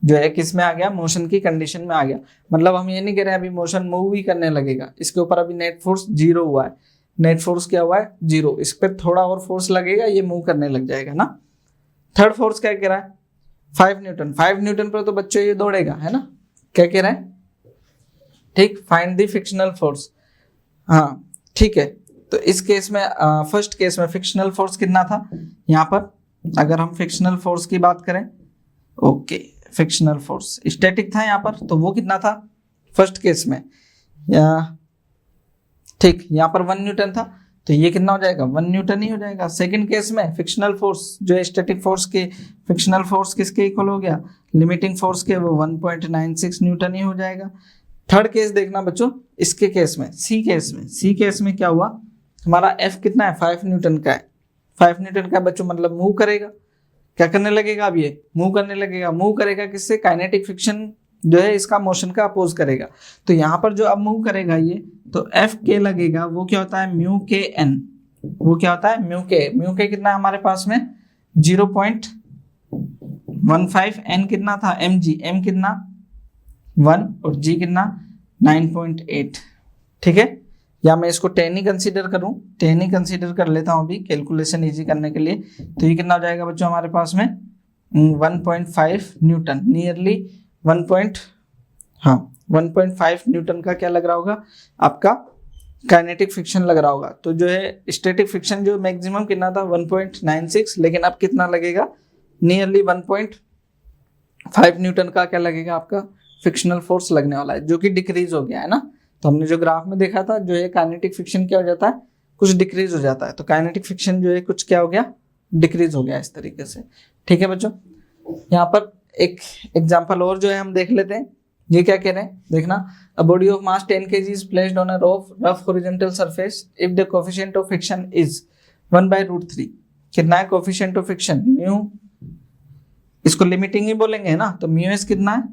जो है किस में आ गया, मोशन की कंडीशन में आ गया। मतलब हम ये नहीं कह रहे अभी मोशन मूव ही करने लगेगा, इसके ऊपर अभी नेट फोर्स 0 हुआ है, नेट फोर्स क्या हुआ है 0, इस पर थोड़ा और फोर्स लगेगा, ये मूव करने लग जाएगा ना। थर्ड फोर्स क्या कह रहा है 5 न्यूटन पर तो बच्चों ये दौड़ेगा, है ना, क्या कह रहा है, ठीक, फाइंड द फ्रिक्शनल फोर्स। हाँ ठीक है, तो इस केस में फर्स्ट केस में फ्रिक्शनल फोर्स कितना था, यहाँ पर अगर हम फ्रिक्शनल फोर्स की बात करें, ओके, फ्रिक्शनल फोर्स स्टैटिक था यहाँ पर, तो वो कितना था फर्स्ट केस में, ठीक, यहाँ पर 1 न्यूटन था, तो ये कितना हो जाएगा 1 न्यूटन ही हो जाएगा। सेकंड केस में फ्रिक्शनल फोर्स जो है स्टैटिक फोर्स के, फ्रिक्शनल फोर्स किसके इक्वल हो गया, लिमिटिंग फोर्स के, वो 1.96 न्यूटन ही हो जाएगा। थर्ड केस देखना बच्चों, इसके केस में सी केस में क्या हुआ, हमारा F कितना है 5 न्यूटन का है, 5 न्यूटन का बच्चों, मतलब मूव करेगा, क्या करने लगेगा, अब ये मूव करने लगेगा, मूव करेगा किससे, काइनेटिक फ्रिक्शन जो है इसका मोशन का अपोज करेगा। तो यहाँ पर जो अब मूव करेगा ये, तो F के लगेगा, वो क्या होता है म्यू के एन, वो क्या होता है म्यू के कितना है हमारे पास में 0.15, एन कितना था mg, m कितना 1 और g कितना 9.8, ठीक है, या मैं इसको 10 ही कंसीडर करूं, 10 ही कंसीडर कर लेता हूं अभी कैलकुलेशन इजी करने के लिए। तो ये कितना हो जाएगा बच्चों हमारे पास में 1.5 न्यूटन, नियरली 1.5 न्यूटन का क्या लग रहा होगा आपका काइनेटिक फ्रिक्शन लग रहा होगा। तो जो है स्टैटिक फ्रिक्शन जो मैक्सिमम कितना था 1.96, लेकिन अब कितना लगेगा नियरली 1.5 न्यूटन का क्या लगेगा आपका फ्रिक्शनल फोर्स लगने वाला है, जो कि डिक्रीज हो गया है ना। तो हमने जो ग्राफ में देखा था जो है काइनेटिक फ्रिक्शन क्या हो जाता है, कुछ डिक्रीज हो जाता है। तो काइनेटिक फ्रिक्शन जो है कुछ क्या हो गया, डिक्रीज हो गया इस तरीके से। ठीक है बच्चों, यहाँ पर एक एग्जाम्पल और जो है हम देख लेते हैं। ये क्या कह रहे हैं देखना, a body of mass 10 kg is placed on a rough horizontal surface if the coefficient of friction is 1/√3। कितना है कोएफिशिएंट ऑफ फ्रिक्शन, म्यू, इसको लिमिटिंग ही बोलेंगे ना, तो म्यू एस कितना है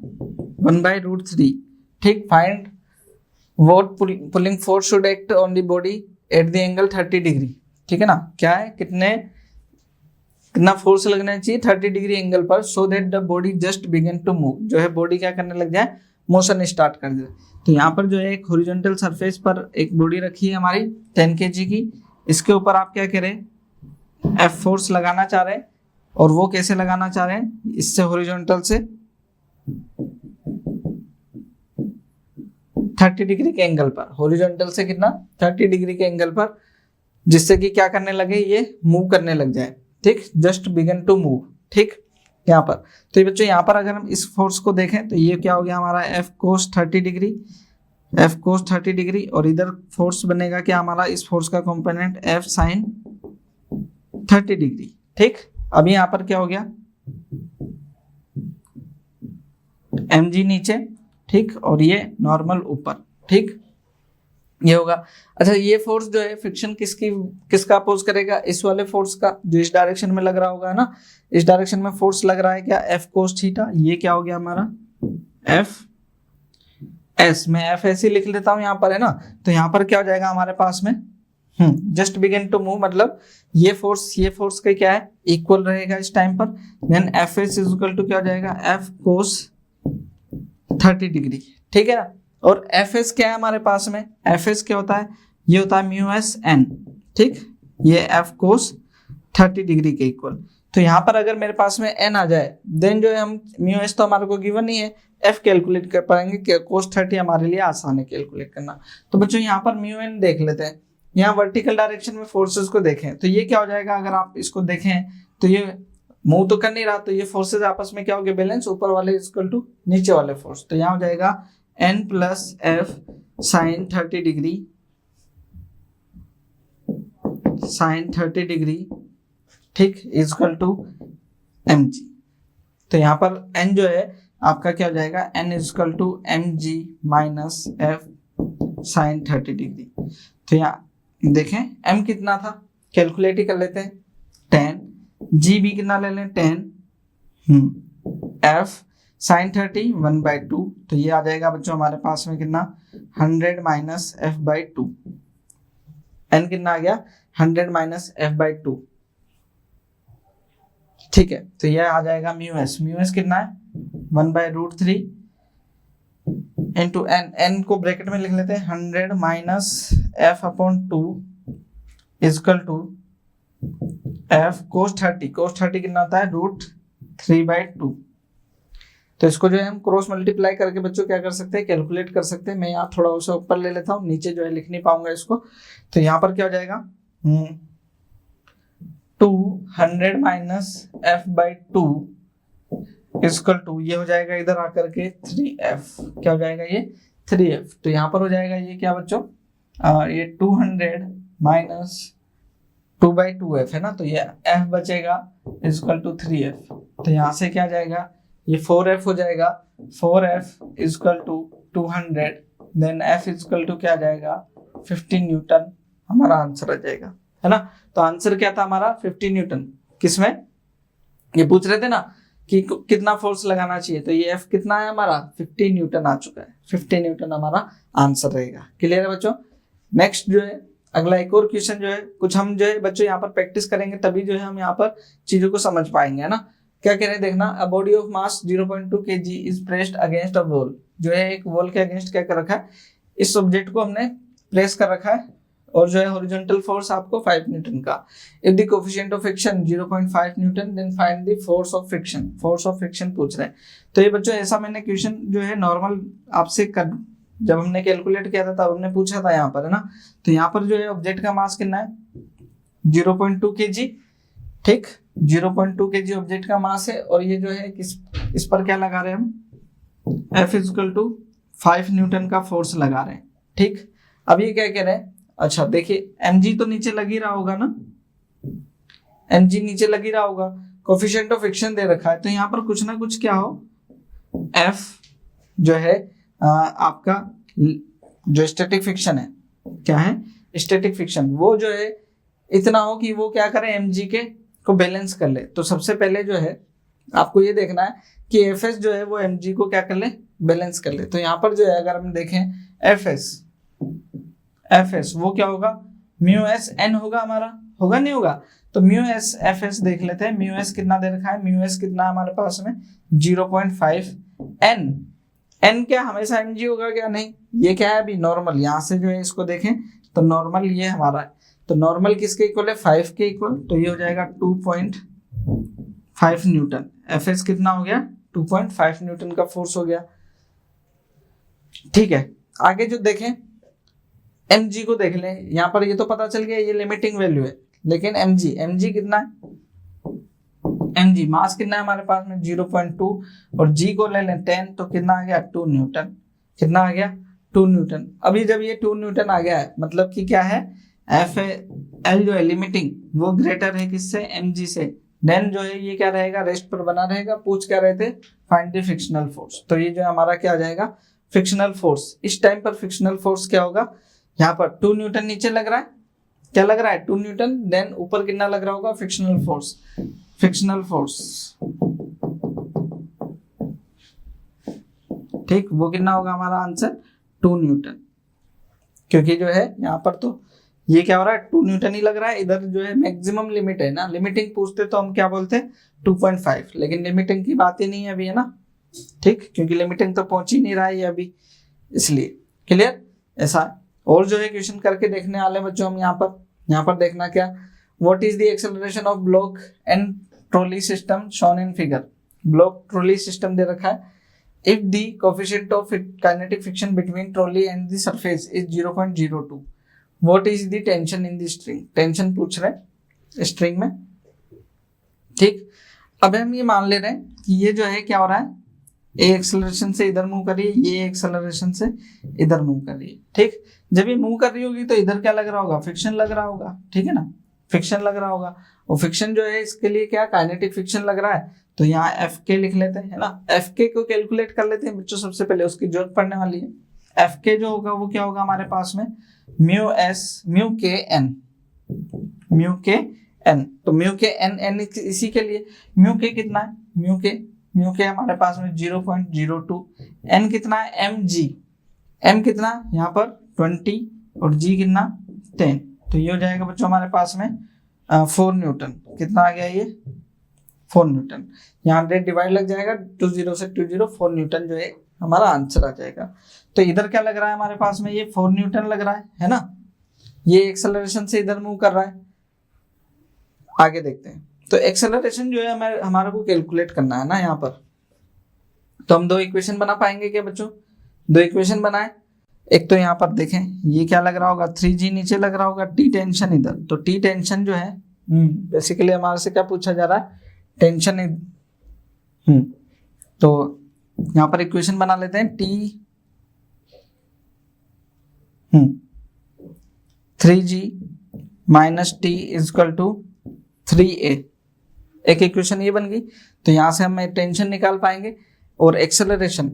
1/√3। ठीक, find what pulling force should act on the body at the angle 30 degree. ठीक है ना, क्या है कितना फोर्स लगना चाहिए 30 डिग्री एंगल पर, so that the body just begin to move, जो है बॉडी क्या करने लग जाए, मोशन स्टार्ट कर दे। तो यहाँ पर जो है एक हॉरिजॉन्टल सरफेस पर एक बॉडी रखी है हमारी 10 kg की, इसके ऊपर आप क्या करें एफ फोर्स लगाना चाह रहे हैं, और वो कैसे लगाना चाह रहे हैं, इससे हॉरिजॉन्टल से 30 डिग्री के एंगल पर, हॉरिजॉन्टल से कितना 30 डिग्री के एंगल पर, जिससे कि क्या करने लगे, ये मूव करने लग जाए। ठीक, जस्ट बिगन टू मूव। ठीक, यहाँ पर तो ये बच्चों यहाँ पर अगर हम इस फोर्स को देखें तो ये क्या हो गया हमारा F cos 30 degree, F cos 30 degree, और इधर फोर्स बनेगा क्या हमारा, इस फोर्स का कंपोनेंट एफ साइन 30 डिग्री। ठीक, अभी यहाँ पर क्या हो गया एम जी नीचे, ठीक, और ये नॉर्मल ऊपर। ठीक, ये होगा। अच्छा, ये फोर्स जो है फ्रिक्शन किसका अपोज करेगा, इस वाले फोर्स का जो इस डायरेक्शन में लग रहा होगा ना, इस डायरेक्शन में फोर्स लग रहा है क्या एफ कोस थीटा। ये क्या हो गया हमारा एफ एस, मैं एफ एस ही लिख लेता हूं यहाँ पर, है ना। तो यहाँ पर क्या हो जाएगा हमारे पास में जस्ट बिगिन टू मूव, मतलब ये फोर्स का क्या है इक्वल रहेगा इस टाइम पर। Then F S is equal to क्या हो जाएगा एफ कोस 30 डिग्री। ठीक है ना, और एफ एस क्या है हमारे पास में, एफ एस क्या होता है, ये होता है म्यू एस एन। ठीक, ये एफ कोस 30 डिग्री के इक्वल। तो यहाँ पर अगर मेरे पास में एन आ जाए, देन जो है हम म्यू एस तो हमारे को गिवन नहीं है, एफ कैलकुलेट कर पाएंगे, कोस 30 हमारे लिए आसान है कैलकुलेट करना। तो बच्चों यहाँ पर म्यू एन देख लेते हैं, यहाँ वर्टिकल डायरेक्शन में फोर्सेस को देखें तो ये क्या हो जाएगा, अगर आप इसको देखें तो ये मूव तो कर नहीं रहा, तो ये फोर्सेस आपस में क्या हो गया बैलेंस, ऊपर वाले इक्वल टू नीचे वाले फोर्स। तो यहाँ हो जाएगा n plus F sine 30 degree, sine 30 degree, ठीक, इक्वल टू एम जी। तो यहाँ पर n जो है आपका क्या हो जाएगा, n equal to M G minus F sine 30 degree. तो यहाँ देखें m कितना था, कैलकुलेट ही कर लेते हैं, 10, g भी कितना ले लें 10, f साइन 30 1/2, तो ये आ जाएगा बच्चों हमारे पास में कितना 100 माइनस f/2, n कितना आ गया 100 माइनस f/2। ठीक है, तो ये आ जाएगा म्यू एस कितना है 1/√3 इंटू n को ब्रैकेट में लिख लेते हैं 100 minus f/2 equal to f cos 30 कितना होता है √3/2। तो इसको जो है हम क्रॉस मल्टीप्लाई करके बच्चों क्या कर सकते हैं, कैलकुलेट कर सकते हैं। मैं यहाँ थोड़ा उसे ऊपर ले लेता हूँ, नीचे जो है लिख नहीं पाऊंगा इसको। तो यहाँ पर क्या हो जाएगा 200 माइनस f/2 इक्वल टू ये हो जाएगा इधर आकर के 3f, क्या हो जाएगा ये 3f। तो यहाँ पर हो जाएगा ये क्या बच्चों, ये 200 माइनस 2/2f है ना, तो ये f बचेगा इक्वल टू 3f। तो यहाँ से क्या जाएगा, ये 4f हो जाएगा, 4f equal to 200, then f equal to क्या जाएगा 15 न्यूटन, हमारा आंसर आ जाएगा, है ना। तो आंसर क्या था हमारा 15 न्यूटन। किसमें, ये पूछ रहे थे ना कि कितना फोर्स लगाना चाहिए, तो ये f कितना है हमारा 15 न्यूटन आ चुका है, 15 न्यूटन हमारा आंसर रहेगा। क्लियर है बच्चों। नेक्स्ट जो है अगला एक और क्वेश्चन जो है, कुछ हम जो है बच्चों यहाँ पर प्रैक्टिस करेंगे तभी जो है हम यहाँ पर चीजों को समझ पाएंगे, है ना। क्या कह रहे हैं देखना, a body of mass 0.2 kg is pressed against a wall, जो है एक वॉल के अगेंस्ट क्या कर रखा है, इस ऑब्जेक्ट को हमने प्रेस कर रखा है और जो है हॉरिजॉन्टल फोर्स आपको 5 न्यूटन का। If the coefficient of friction 0.5 newton then find the force of friction. Force of friction पूछ रहे हैं। तो ये बच्चों ऐसा मैंने क्वेश्चन जो है नॉर्मल आपसे कर, जब हमने कैलकुलेट किया था तब हमने पूछा था यहाँ पर, है ना। तो यहाँ पर जो है ऑब्जेक्ट का मास कितना है 0.2 kg, ठीक, 0.2 kg ऑब्जेक्ट का मास है। और ये जो है इस पर क्या लगा रहे हैं हम, F = 5 न्यूटन का फोर्स लगा रहे हैं, ठीक। अब ये क्या कह रहे हैं, अच्छा देखिए mg तो नीचे लग ही रहा होगा ना, mg नीचे लग ही रहा होगा, कोफिशिएंट ऑफ फ्रिक्शन दे रखा है, तो यहाँ पर कुछ ना कुछ क्या हो, F जो है आपका जो स्टैटिक फ्रिक्शन है, क्या है स्टैटिक फ्रिक्शन, वो जो है इतना हो कि वो क्या करे mg के को बैलेंस कर ले। तो सबसे पहले जो है आपको ये देखना है कि Fs जो है वो mg को क्या कर ले, बैलेंस कर ले। तो यहाँ पर जो है अगर हम देखें Fs वो क्या होगा, μs n होगा हमारा, होगा नहीं होगा। तो μs Fs देख लेते हैं, μs कितना दे रखा है, μs कितना है हमारे पास में 0.5 n क्या हमेशा mg होगा क्या, नहीं, ये क्या है अभी नॉर्मल, यहाँ से जो है इसको देखें तो नॉर्मल ये हमारा है, तो नॉर्मल किसके इक्वल है 5 के इक्वल, तो ये हो जाएगा 2.5 न्यूटन। Fs कितना हो गया 2.5 न्यूटन का फोर्स हो गया, ठीक है। आगे जो देखें mg को देख लें, यहाँ पर ये तो पता चल गया ये लिमिटिंग वैल्यू है, लेकिन mg कितना है, mg मास कितना है हमारे पास में 0.2 और g को ले लें 10, तो कितना आ गया 2 न्यूटन, कितना आ गया 2 न्यूटन। अभी जब ये 2 न्यूटन आ गया है मतलब कि क्या है, L जो है लिमिटिंग वो ग्रेटर है किससे, mg से, देन जो है ये क्या रहेगा, रेस्ट पर बना रहेगा। पूछ क्या रहे थे, फाइंड द फ्रिक्शनल फोर्स, तो ये जो हमारा क्या आ जाएगा फ्रिक्शनल फोर्स। इस टाइम पर फ्रिक्शनल फोर्स क्या होगा, यहाँ पर 2 न्यूटन नीचे लग रहा है, क्या लग रहा है 2 न्यूटन, देन ऊपर कितना लग रहा होगा फ्रिक्शनल फोर्स, फ्रिक्शनल फोर्स, ठीक, वो कितना होगा हमारा आंसर 2 न्यूटन, क्योंकि जो है यहाँ पर तो ये क्या हो रहा है 2 न्यूटन ही लग रहा है। इधर जो है मैक्सिमम लिमिट है ना, लिमिटिंग पूछते तो हम क्या बोलते हैं 2.5, लेकिन लिमिटिंग की बात ही नहीं है अभी, है ना, ठीक, क्योंकि लिमिटिंग तो पहुंच ही नहीं रहा है अभी, इसलिए क्लियर ऐसा। और जो है क्वेश्चन करके देखने वाले बच्चों हम यहाँ पर देखना क्या, what is the acceleration of block and trolley system shown in figure. Block trolley system दे रखा है, if the coefficient of kinetic friction between trolley and the surface is 0.02, what is the tension in the string. Tension पूछ रहे हैं string में, ठीक। अब हम ये मान ले रहे हैं कि ये जो है क्या हो रहा है, ए एक्सेलरेशन से इधर मूव कर रही है, ये एक्सेलरेशन से इधर मूव कर रही है, ठीक। जब ये मूव कर रही होगी तो इधर क्या लग रहा होगा, फ्रिक्शन लग रहा होगा, ठीक है ना, फ्रिक्शन लग रहा होगा। और फ्रिक्शन जो है इसके लिए क्या काइनेटिक फ्रिक्शन लग रहा है, तो यहाँ एफ के लिख लेते हैं, है ना। एफ के को कैलकुलेट कर लेते हैं बच्चों, सबसे पहले उसकी जरूरत पड़ने वाली है। एफ के जो होगा वो क्या होगा हमारे पास में म्यू के एन, तो म्यू के एन इसी के लिए, म्यू के कितना है, म्यू के हमारे पास में 0.02, एन कितना है एम कितना यहाँ पर 20 और जी कितना 10, तो ये हो जाएगा बच्चों हमारे पास में 4 न्यूटन। कितना आ गया ये 4 न्यूटन, यहाँ 100 डिवाइड लग जाएगा, 20 से 20 4 न्यूटन जो है हमारा आंसर आ जाएगा। तो इधर क्या लग रहा है हमारे पास में, ये 4 न्यूटन लग रहा है ना, ये एक्सेलरेशन से इधर मूव कर रहा है। आगे देखते हैं, तो एक्सेलरेशन जो है हमारे को कैलकुलेट करना है ना यहाँ पर, तो हम 2 इक्वेशन बना पाएंगे क्या बच्चों, 2 इक्वेशन बनाए। एक तो यहाँ पर देखें ये क्या लग रहा होगा 3g नीचे लग रहा होगा, टी टेंशन इधर, तो टी टेंशन जो है बेसिकली हमारे से क्या पूछा जा रहा है, टेंशन तो यहाँ पर इक्वेशन बना लेते हैं, T 3g minus T equal to 3a, एक इक्वेशन ये बन गई। तो यहाँ से हम टेंशन निकाल पाएंगे। और एक्सेलरेशन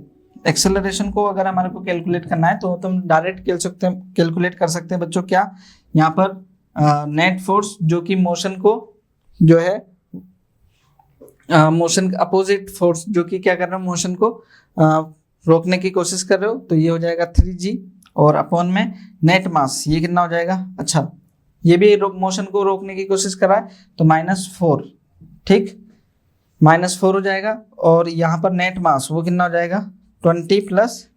को अगर हमारे को कैलकुलेट करना है तो हम डायरेक्ट कैलकुलेट कर सकते हैं बच्चों, क्या यहाँ पर नेट फोर्स जो कि मोशन को जो है मोशन अपोजिट फोर्स जो कि क्या कर रहे हो, मोशन को रोकने की कोशिश कर रहे हो, तो ये हो जाएगा 3g और अपॉन में नेट मास, ये कितना हो जाएगा, अच्छा ये भी मोशन को रोकने की कोशिश कर रहा है तो -4, ठीक, -4 हो जाएगा। और यहाँ पर नेट मास वो कितना हो जाएगा 20 प्लस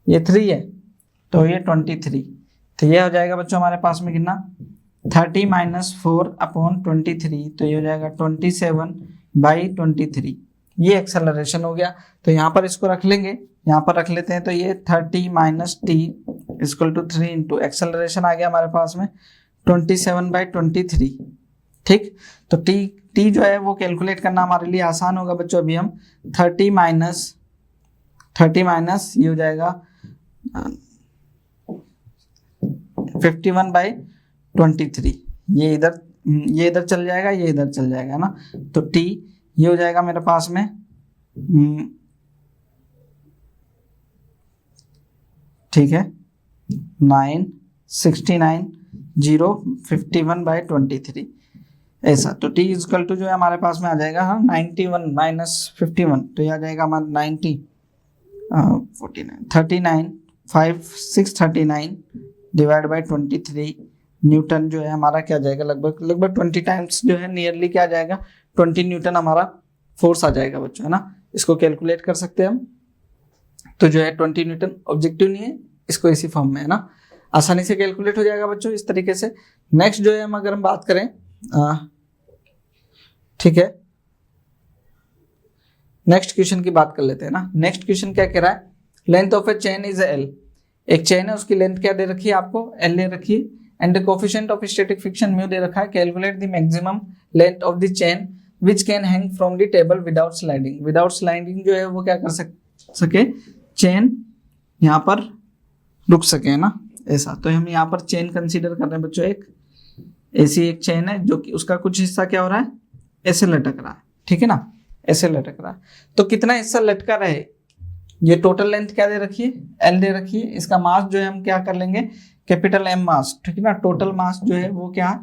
ये 3 है तो ये 23, तो ये हो जाएगा बच्चों हमारे पास में कितना 30 माइनस 4/23, तो ये हो जाएगा 27/23। ये एक्सेलरेशन हो गया। तो यहाँ पर इसको रख लेंगे, यहाँ पर रख लेते हैं। तो ये 30 minus T equal to 3 into acceleration आ गया हमारे पास में 27/23। ठीक, तो टी जो है वो कैलकुलेट करना हमारे लिए आसान होगा बच्चों। अभी हम 30 माइनस ये हो जाएगा 51/23। ये इधर चल जाएगा, ये इधर चल जाएगा ना। तो टी ये हो जाएगा मेरे पास में ठीक है 969,051/23 ऐसा। तो टी इजकल टू जो है हमारे पास में आ जाएगा 91 माइनस 51, तो ये आ जाएगा हमारा 39 डिवाइड बाई 23 न्यूटन जो है हमारा क्या जाएगा, लगभग 20 टाइम्स जो है नियरली क्या जाएगा 20 न्यूटन हमारा फोर्स आ जाएगा बच्चों, है ना। इसको कैलकुलेट कर सकते हैं हम। तो जो है 20 न्यूटन ऑब्जेक्टिव नहीं है, इसको इसी फॉर्म में, है ना, आसानी से कैलकुलेट हो जाएगा बच्चों इस तरीके से। नेक्स्ट जो है हम अगर हम बात करें, ठीक है, नेक्स्ट क्वेश्चन की बात कर लेते हैं ना। नेक्स्ट क्वेश्चन क्या कह रहा है, length of A chain is L. एक चेन है, उसकी लेंथ क्या दे रखी है आपको, एल दे रखी है, and the coefficient of static friction mu दे रखा है। Calculate the maximum length of the chain which can hang from the table without sliding. Without sliding जो है वो क्या कर सके, चेन यहाँ पर रुक सके, है ना, ऐसा। तो हम यहाँ पर चेन कंसीडर कर रहे हैं बच्चों, एक ऐसी एक चेन है जो कि उसका कुछ हिस्सा क्या हो रहा है, ऐसे लटक रहा है, ठीक है ना, ऐसे लटक रहा है। तो कितना हिस्सा लटका रहे, ये टोटल लेंथ क्या दे रखी है, एल दे रखी है। इसका मास जो है हम क्या कर लेंगे, कैपिटल एम मास, ठीक है ना। टोटल मास जो है वो क्या है,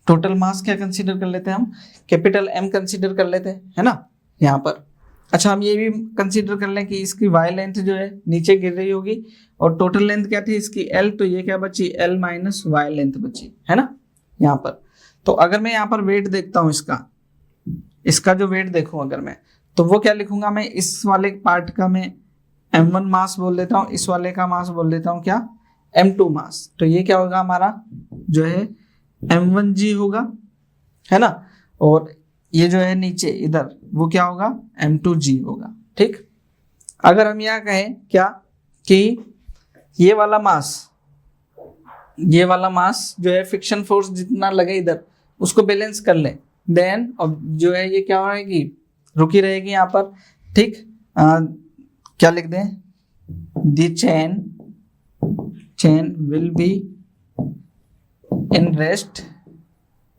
टोटल मास क्या कंसीडर कर लेते हैं हम, कैपिटल एम कंसीडर कर लेते हैं, है ना, यहाँ पर। अच्छा, हम ये भी कंसीडर कर लें कि इसकी वाई लेंथ जो है नीचे गिर रही होगी, और टोटल लेंथ क्या थी इसकी एल, तो ये क्या बची, एल माइनस वाई लेंथ बची, है ना, यहाँ पर। तो अगर मैं यहाँ पर वेट देखता हूँ इसका जो वेट देखूं अगर मैं, तो वो क्या लिखूंगा मैं, इस वाले पार्ट का मैं m1 मास बोल देता हूँ, इस वाले का मास बोल देता हूँ क्या, m2 मास। तो ये क्या होगा हमारा जो है m1g होगा, है ना, और ये जो है नीचे इधर वो क्या होगा, m2g होगा। ठीक, अगर हम यहाँ कहें क्या कि ये वाला मास जो है फ्रिक्शन फोर्स जितना लगे इधर उसको बैलेंस कर लें, देन अब जो है ये क्या होगी, रुकी रहेगी यहाँ पर। ठीक, क्या लिख दें, the chain will be in rest,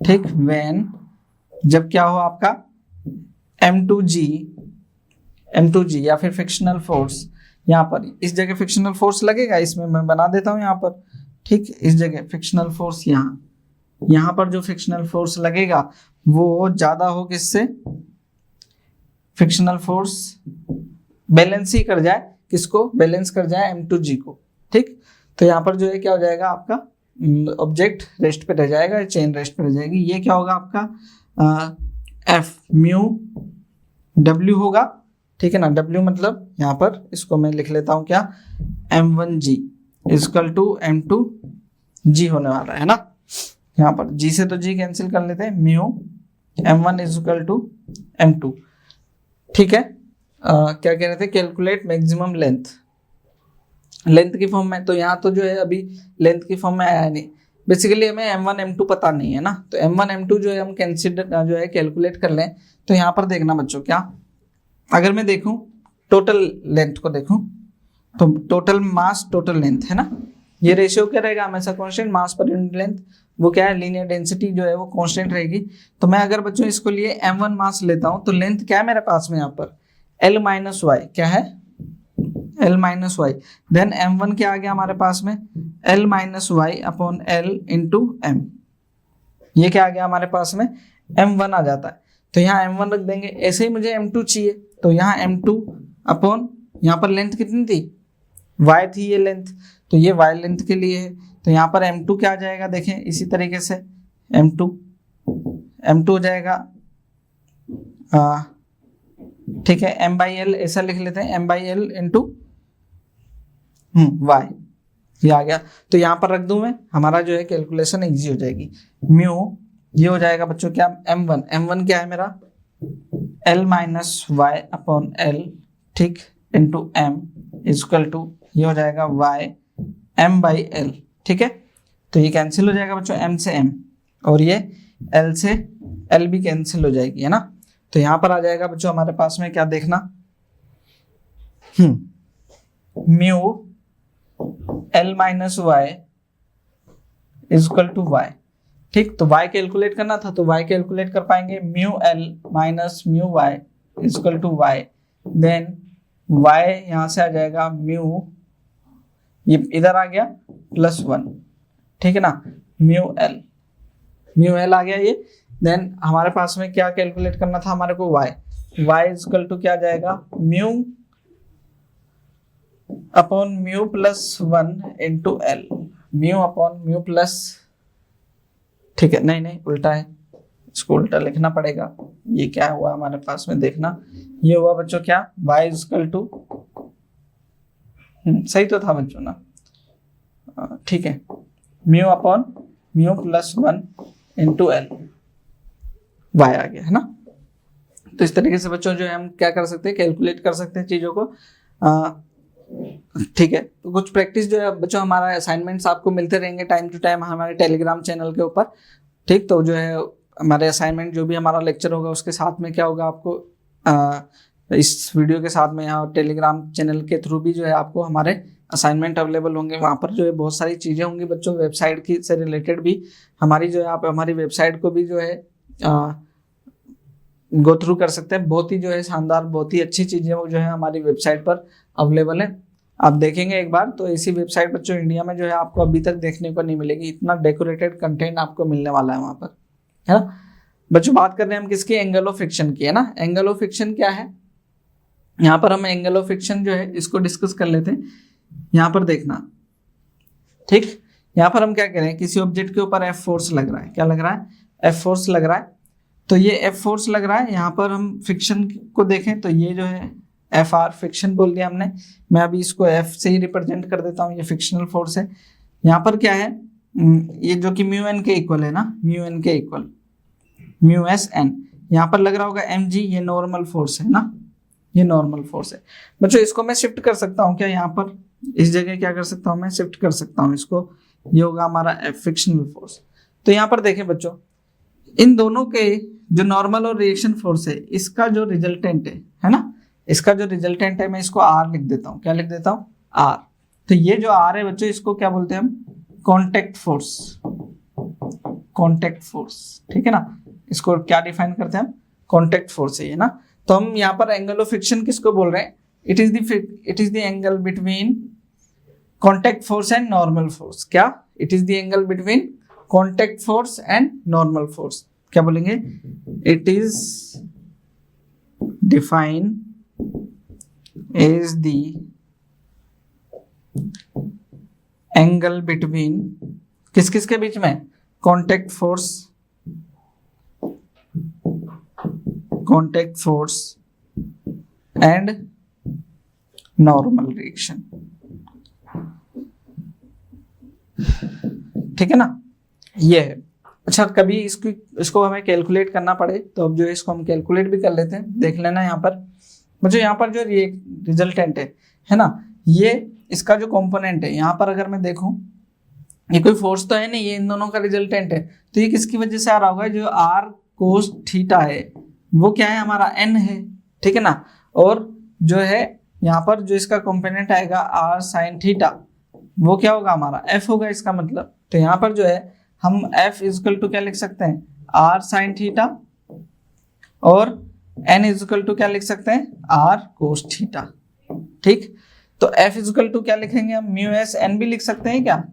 ठीक, व्हेन, जब क्या हो आपका m2g या फिर फ्रिक्शनल फोर्स, यहाँ पर इस जगह फ्रिक्शनल फोर्स लगेगा, इसमें मैं बना देता हूँ यहाँ पर। ठीक, इस जगह फ्रिक्शनल फोर्स, यहाँ पर जो फ्रिक्शनल फोर्स लगेगा वो ज्यादा हो किससे, फ्रिक्शनल फोर्स बैलेंस ही कर जाए, किसको बैलेंस कर जाए, m2g को। ठीक, तो यहाँ पर जो है क्या हो जाएगा आपका, ऑब्जेक्ट रेस्ट पे रह जाएगा, चेन रेस्ट पे रह जाएगी। ये क्या होगा आपका एफ म्यू डब्ल्यू होगा, ठीक है ना। डब्ल्यू मतलब यहाँ पर इसको मैं लिख लेता हूँ क्या, m1g इक्वल टू m2g होने वाला है ना। यहाँ पर g से तो g कैंसिल कर लेते हैं, mu m1 equal to m2। ठीक है, क्या कह रहे थे, कैलकुलेट मैक्सिमम लेंथ की फॉर्म में। तो यहाँ तो जो है अभी लेंथ की फॉर्म में आया नहीं, बेसिकली हमें m1 m2 पता नहीं है ना। तो m1 m2 जो है हम कंसीडर जो है कैलकुलेट कर लें। तो यहाँ पर देखना बच्चों, क्या अगर मैं देखूं टोटल लेंथ को देखूं, तो टोटल मास टोटल लेंथ, है ना, ये रेशियो क्या रहेगा हमेशा कांस्टेंट, मास पर यूनिट लेंथ वो क्या है, लीनियर डेंसिटी जो है वो कांस्टेंट रहेगी। तो मैं अगर बच्चों इसको लिए m1 मास लेता हूं, तो लेंथ क्या है मेरे पास में यहाँ पर l माइनस वाई, क्या है l minus Y. Then m1 क्या आ गया हमारे पास में, l minus Y upon l into m। ये क्या आ गया हमारे पास में, m1 आ जाता है। तो यहाँ m1 रख देंगे। ऐसे ही मुझे m2 चाहिए, तो यहाँ m2 अपॉन यहाँ पर लेंथ कितनी थी, y थी ये लेंथ, तो ये y लेंथ के लिए है। तो यहाँ पर m2 क्या आ जाएगा, देखें इसी तरीके से m2 हो जाएगा, ठीक है, m/l ऐसा लिख लेते हैं, m/l इंटू y, ये आ गया। तो यहाँ पर रख दूं मैं, हमारा जो है कैलकुलेशन इजी हो जाएगी। म्यू ये हो जाएगा बच्चों क्या, m1 क्या है मेरा, l minus Y upon l, ठीक, इंटू m इजकल टू ये हो जाएगा y m बाई l, ठीक है। तो ये कैंसिल हो जाएगा बच्चों m से m, और ये l से l भी कैंसिल हो जाएगी, है ना। तो यहाँ पर आ जाएगा बच्चों हमारे पास में क्या देखना, mu l minus Y equal to Y, ठीक। तो y कैलकुलेट करना था तो y कैलकुलेट कर पाएंगे, mu l minus mu y equal to y, then y यहाँ से आ जाएगा म्यू, ये इधर आ गया +1, ठीक है ना, म्यू l आ गया ये। देन हमारे पास में क्या कैलकुलेट करना था हमारे को, y इजकल टू क्या आ जाएगा, mu upon mu +1 into l, mu upon mu plus, ठीक है, नहीं उल्टा है, इसको उल्टा लिखना पड़ेगा। ये क्या हुआ हमारे पास में देखना, ये हुआ बच्चों क्या, y इजकल टू, सही तो था बच्चों ना, ठीक है, mu upon mu +1 into l, y आ गया, है ना। तो इस तरीके से बच्चों जो है हम क्या कर सकते हैं, कैलकुलेट कर सकते हैं चीजों को, ठीक है। तो कुछ प्रैक्टिस जो है बच्चों, हमारा असाइनमेंट्स आपको मिलते रहेंगे टाइम टू टाइम हमारे टेलीग्राम चैनल के ऊपर, ठीक। तो जो है हमारे असाइनमेंट जो भी हमारा लेक्चर होगा उसके साथ में क्या होगा, आपको इस वीडियो के साथ में यहाँ टेलीग्राम चैनल के थ्रू भी जो है आपको हमारे असाइनमेंट अवेलेबल होंगे। वहाँ पर जो है बहुत सारी चीज़ें होंगी बच्चों, वेबसाइट की से रिलेटेड भी हमारी जो है, आप हमारी वेबसाइट को भी जो है गो थ्रू कर सकते हैं। बहुत ही जो है शानदार, बहुत ही अच्छी चीज़ें वो जो है हमारी वेबसाइट पर अवेलेबल है। आप देखेंगे एक बार तो ऐसी वेबसाइट बच्चों इंडिया में जो है आपको अभी तक देखने को नहीं मिलेगी, इतना डेकोरेटेड कंटेंट आपको मिलने वाला है वहाँ पर, है ना। बच्चों बात कर रहे हैं हम किसकी, एंगल ऑफ फ्रिक्शन की, है ना। एंगल ऑफ फ्रिक्शन क्या है, यहाँ पर हम एंगल ऑफ फ्रिक्शन जो है इसको डिस्कस कर लेते हैं। यहाँ पर देखना, ठीक, यहाँ पर हम क्या कह रहे हैं, किसी ऑब्जेक्ट के ऊपर F फोर्स लग रहा है, क्या लग रहा है, F फोर्स लग रहा है। तो ये F फोर्स लग रहा है, यहाँ पर हम फ्रिक्शन को देखें तो ये जो है FR फ्रिक्शन बोल दिया हमने, मैं अभी इसको F से ही रिप्रेजेंट कर देता हूँ, ये फ्रिक्शनल फोर्स है। यहाँ पर क्या है, ये जो कि म्यू एन के इक्वल है ना, म्यू एन के इक्वल म्यू एस एन, यहाँ पर लग रहा होगा mg, ये नॉर्मल फोर्स है ना, ये नॉर्मल फोर्स है। बच्चों इसको मैं शिफ्ट कर सकता हूँ क्या, यहाँ पर इस जगह क्या कर सकता हूँ मैं, शिफ्ट कर सकता हूँ इसको, ये होगा हमारा फ्रिक्शनल फोर्स। तो यहाँ पर देखें बच्चों, इन दोनों के जो नॉर्मल और रिएक्शन फोर्स है, इसका जो रिजल्टेंट है ना, इसका जो रिजल्टेंट है मैं इसको R लिख देता हूँ, क्या लिख देता हूँ, R। तो ये जो R है बच्चों, इसको क्या बोलते हैं हम, कॉन्टेक्ट फोर्स, कॉन्टेक्ट फोर्स, ठीक है ना। इसको क्या डिफाइन करते हैं हम, कॉन्टेक्ट फोर्स है ना। तो हम यहाँ पर एंगल ऑफ फ्रिक्शन किसको बोल रहे हैं, it is the angle between contact force and normal force, क्या, it is the angle between contact force and normal force, क्या बोलेंगे, it is define as the angle between किस किस के बीच में, contact force and normal reaction, ठीक है ना, ये है। अच्छा, कभी इसको हमें कैलकुलेट करना पड़े तो अब जो है इसको हम कैलकुलेट भी कर लेते हैं, देख लेना यहाँ पर मुझे, यहाँ पर जो रिजल्टेंट है ना, ये इसका जो कंपोनेंट है, यहाँ पर अगर मैं देखूं, ये कोई फोर्स तो है नहीं, ये इन दोनों का रिजल्टेंट है। तो ये किसकी वजह से आ रहा होगा, जो r cos थीटा है वो क्या है, हमारा n है, ठीक है ना। और जो है यहाँ पर जो इसका कंपोनेंट आएगा r sin थीटा, वो क्या होगा, हमारा f होगा इसका मतलब। तो यहाँ पर जो है हम f इजकल टू क्या लिख सकते हैं, r sin थीटा, और n इजकल टू क्या लिख सकते हैं, r cos थीटा, ठीक। तो f इजकल टू क्या लिखेंगे हम, म्यू एस एन भी लिख सकते हैं क्या,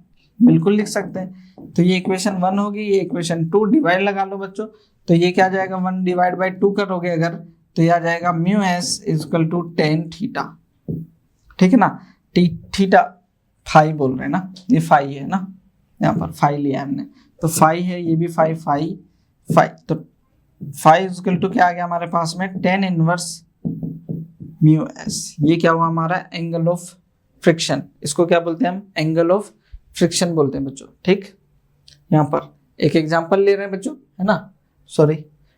बिल्कुल लिख सकते हैं। तो ये इक्वेशन 1 होगी, ये इक्वेशन 2, डिवाइड लगा लो बच्चों, तो ये क्या जाएगा, 1 डिवाइड बाई 2 करोगे अगर, तो ये आ जाएगा mu S equal to tan theta, ठीक है ना। थीटा फाई बोल रहे हैं ना, ये फाई है ना, यहाँ पर फाई लिया हमने, तो फाई है, ये भी फाई, तो फाई इजकल टू क्या आ गया हमारे पास में, tan इनवर्स म्यू एस। ये क्या हुआ हमारा, एंगल ऑफ फ्रिक्शन, इसको क्या बोलते हैं हम, एंगल ऑफ फ्रिक्शन बोलते हैं बच्चों। ठीक, यहाँ पर एक एग्जांपल ले रहे हैं बच्चों, है ना, सॉरी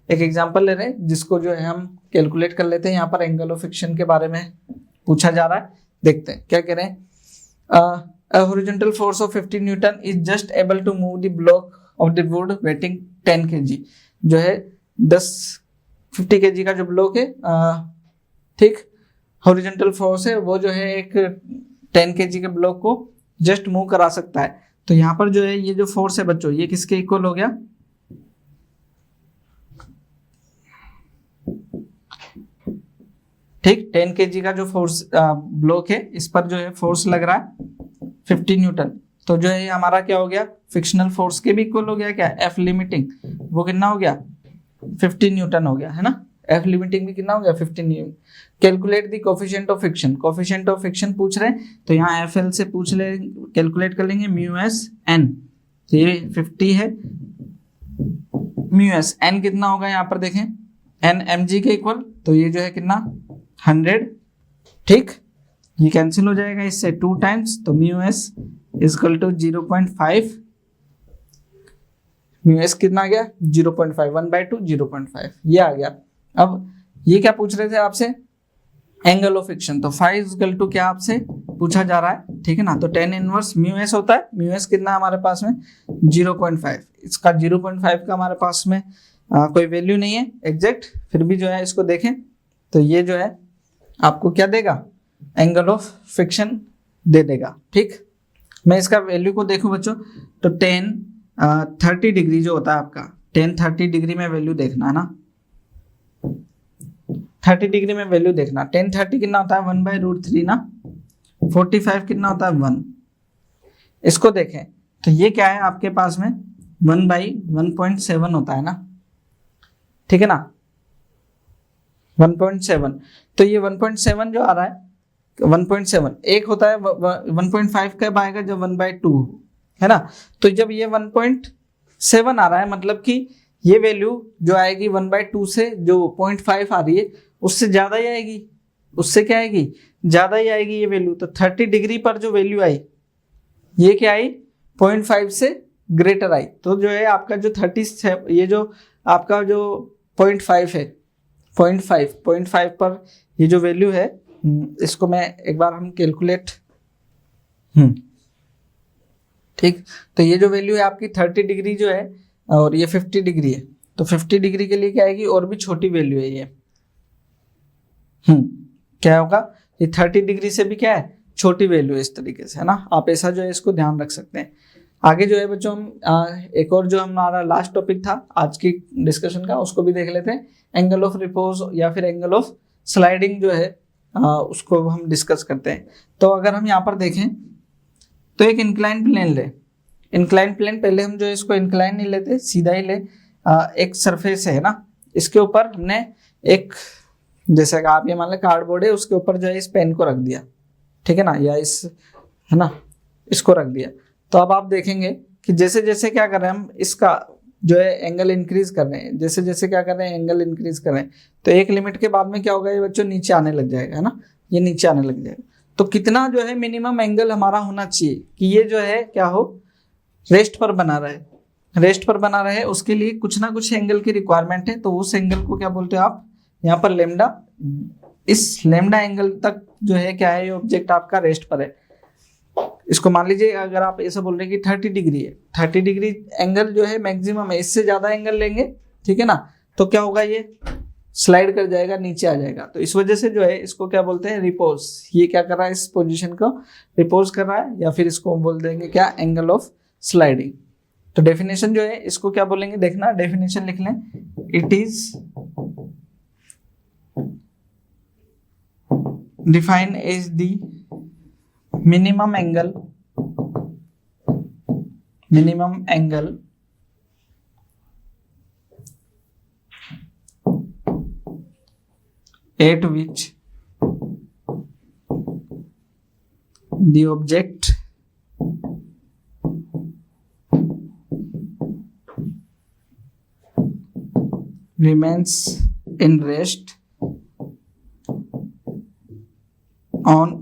एक एग्जांपल ले रहे हैं जिसको जो है हम कैलकुलेट कर लेते हैं। यहाँ पर एंगल ऑफ फ्रिक्शन के बारे में पूछा जा रहा है, देखते हैं क्या कह रहे हैं। A horizontal force of 50 Newton is just able to move the block of the wood weighing 10 kg। जो है 50 kg का जो ब्लॉक है, ठीक, हॉरिजॉन्टल फोर्स है, वो जो है एक 10 kg के ब्लॉक को जस्ट मूव करा सकता है। तो यहाँ पर जो है ये जो फोर्स है बच्चों, ये किसके इक्वल हो गया, ठीक, 10 kg का जो फोर्स ब्लॉक है, इस पर जो है फोर्स लग रहा है 50 न्यूटन। तो जो है हमारा क्या हो गया, फ्रिक्शनल फोर्स के भी इक्वल हो गया क्या, एफ लिमिटिंग, वो कितना हो गया 50 न्यूटन हो गया, है ना। एफ लिमिटिंग भी कितना हो गया 50 Newton. Calculate the coefficient of friction, coefficient of friction पूछ रहे हैं, तो यहाँ एफ एल से पूछ ले, कैलकुलेट कर लेंगे म्यू एस एन। तो ये 50 है, म्यू एस एन कितना होगा, यहाँ पर देखें एन एम जी के इक्वल, तो ये जो है कितना 100, ठीक, ये कैंसिल हो जाएगा इससे 2 टाइम्स, तो mu S equal to 0.5, mu S कितना आ गया 0.5, 1/2 0.5, ये आ गया। अब ये क्या पूछ रहे थे आपसे, एंगल ऑफ फ्रिक्शन, तो फाई इक्वल टू क्या आपसे पूछा जा रहा है, ठीक है ना। तो 10 इनवर्स म्यू एस होता है, म्यू एस कितना हमारे पास में 0.5, इसका 0.5 का हमारे पास में कोई वैल्यू नहीं है एग्जैक्ट, फिर भी जो है इसको देखें तो ये जो है आपको क्या देगा, एंगल ऑफ फ्रिक्शन दे देगा। ठीक, मैं इसका वैल्यू को देखूं बच्चों, तो 30 डिग्री जो होता है आपका, 30 डिग्री में वैल्यू देखना है ना, 30 डिग्री में वैल्यू देखना। 30 कितना होता है 1/√3 ना, 45 कितना होता है 1। इसको देखें तो ये क्या है आपके पास में 1/1.7 होता है ना, ठीक है ना, 1.7। तो ये 1.7 जो आ रहा है 1.7, एक होता है 1.5 कब आएगा जब 1/2, है ना। तो जब ये 1.7 आ रहा है मतलब कि ये वैल्यू जो आएगी 1/2 से जो 0.5 आ रही है उससे ज्यादा ही आएगी, उससे क्या आएगी, ज्यादा ही आएगी ये वैल्यू। तो 30 डिग्री पर जो वैल्यू आई ये क्या आई 0.5 से ग्रेटर आई। तो जो है आपका जो 30, ये जो आपका जो 0.5 है, 0.5 पर ये जो वैल्यू है, इसको मैं एक बार हम कैलकुलेट, ठीक, तो ये जो वैल्यू है आपकी 30 डिग्री जो है और ये 50 डिग्री है, तो 50 डिग्री के लिए क्या आएगी, और भी छोटी वैल्यू है ये, क्या होगा, ये 30 डिग्री से भी क्या है छोटी वैल्यू है, इस तरीके से, है ना। आप ऐसा जो है इसको ध्यान रख सकते हैं। आगे जो है बच्चों हम एक और जो हमारा लास्ट टॉपिक था आज की डिस्कशन का, उसको भी देख लेते हैं। एंगल ऑफ रिपोज या फिर एंगल ऑफ स्लाइडिंग जो है उसको हम डिस्कस करते हैं। तो अगर हम यहाँ पर देखें तो एक इंक्लाइन प्लेन ले, इंक्लाइन प्लेन, पहले हम जो है इसको इंक्लाइन नहीं लेते, सीधा ही ले, एक सरफेस है ना, इसके ऊपर हमने एक, जैसे आप ये मान लें कार्डबोर्ड है, उसके ऊपर जो है इस पेन को रख दिया, ठीक है ना, या इस, है ना, इसको रख दिया। तो अब आप देखेंगे कि जैसे जैसे क्या कर रहे हैं हम, इसका जो है एंगल इंक्रीज कर रहे हैं, जैसे जैसे क्या कर रहे हैं एंगल इंक्रीज कर रहे हैं, तो एक लिमिट के बाद में क्या होगा, ये बच्चों नीचे आने लग जाएगा, है ना, ये नीचे आने लग जाएगा। तो कितना जो है मिनिमम एंगल हमारा होना चाहिए कि ये जो है क्या हो, रेस्ट पर बना रहे, रेस्ट पर बना रहे, उसके लिए कुछ ना कुछ एंगल की रिक्वायरमेंट है। तो उस एंगल को क्या बोलते हो आप, यहाँ पर लेमडा, इस लेमडा एंगल तक जो है क्या है, ये ऑब्जेक्ट आपका रेस्ट पर है। इसको मान लीजिए अगर आप ऐसा बोल रहे हैं कि 30 डिग्री है, 30 डिग्री एंगल जो है मैक्सिमम है, इससे ज्यादा एंगल लेंगे, ठीक है ना, तो क्या होगा, ये स्लाइड कर जाएगा, नीचे आ जाएगा। तो इस वजह से जो है इसको क्या बोलते हैं, रिपोज। ये क्या कर रहा है, इस पोजीशन को रिपोज कर रहा है, या फिर इसको बोल देंगे क्या, एंगल ऑफ स्लाइडिंग। तो डेफिनेशन जो है इसको क्या बोलेंगे, देखना, डेफिनेशन लिख लें, it is defined as the minimum angle at which the object remains in rest on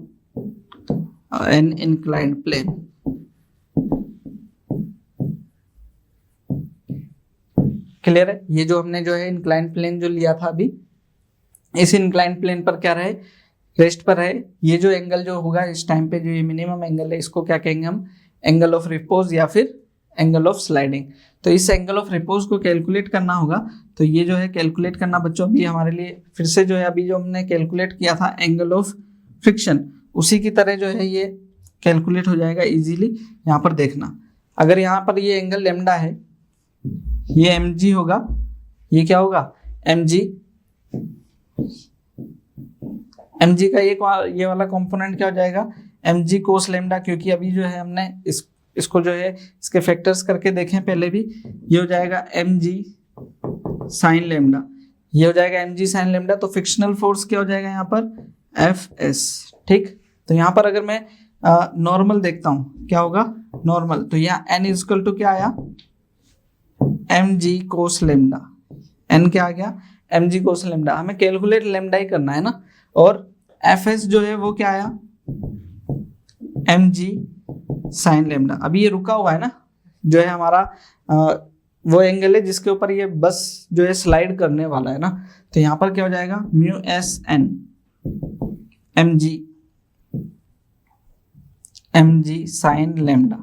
an inclined plane। Clear है। ये जो हमने जो है इंक्लाइन प्लेन जो लिया था अभी, इस इंक्लाइन प्लेन पर क्या रहे, रेस्ट पर रहे। ये जो एंगल जो होगा इस टाइम पे, जो ये मिनिमम एंगल है, इसको क्या कहेंगे हम, एंगल ऑफ रिपोज या फिर एंगल ऑफ स्लाइडिंग। तो इस एंगल ऑफ रिपोज को कैलकुलेट करना होगा। तो ये जो है कैलकुलेट करना बच्चों अभी हमारे लिए फिर से जो है, अभी जो हमने कैलकुलेट किया था एंगल ऑफ फ्रिक्शन, उसी की तरह जो है ये कैलकुलेट हो जाएगा इजीली। यहाँ पर देखना, अगर यहाँ पर ये एंगल लेमडा है, ये एम जी होगा, ये क्या होगा एम जी। एम जी का ये वाला कंपोनेंट क्या हो जाएगा, एम जी कोस लेमडा, क्योंकि अभी जो है हमने इसको जो है इसके फैक्टर्स करके देखें पहले भी, ये हो जाएगा एम जी साइन लेमडा, ये हो जाएगा एम जी साइन लेमडा। तो फ्रिक्शनल फोर्स क्या हो जाएगा यहाँ पर, एफ एस। ठीक, तो यहाँ पर अगर मैं नॉर्मल देखता हूँ क्या होगा, नॉर्मल, तो यहाँ एन इजकल टू क्या आया, एम जी कोस लेमडा। एन क्या आ गया, एम जी कोस लेमडा। हमें कैलकुलेट लेमडा ही करना है ना, और एफ एस जो है वो क्या आया, एम जी साइन लेमडा। अभी ये रुका हुआ है ना, जो है हमारा वो एंगल है जिसके ऊपर ये बस जो है स्लाइड करने वाला है ना। तो यहाँ पर क्या हो जाएगा, mu S N M G sine lambda.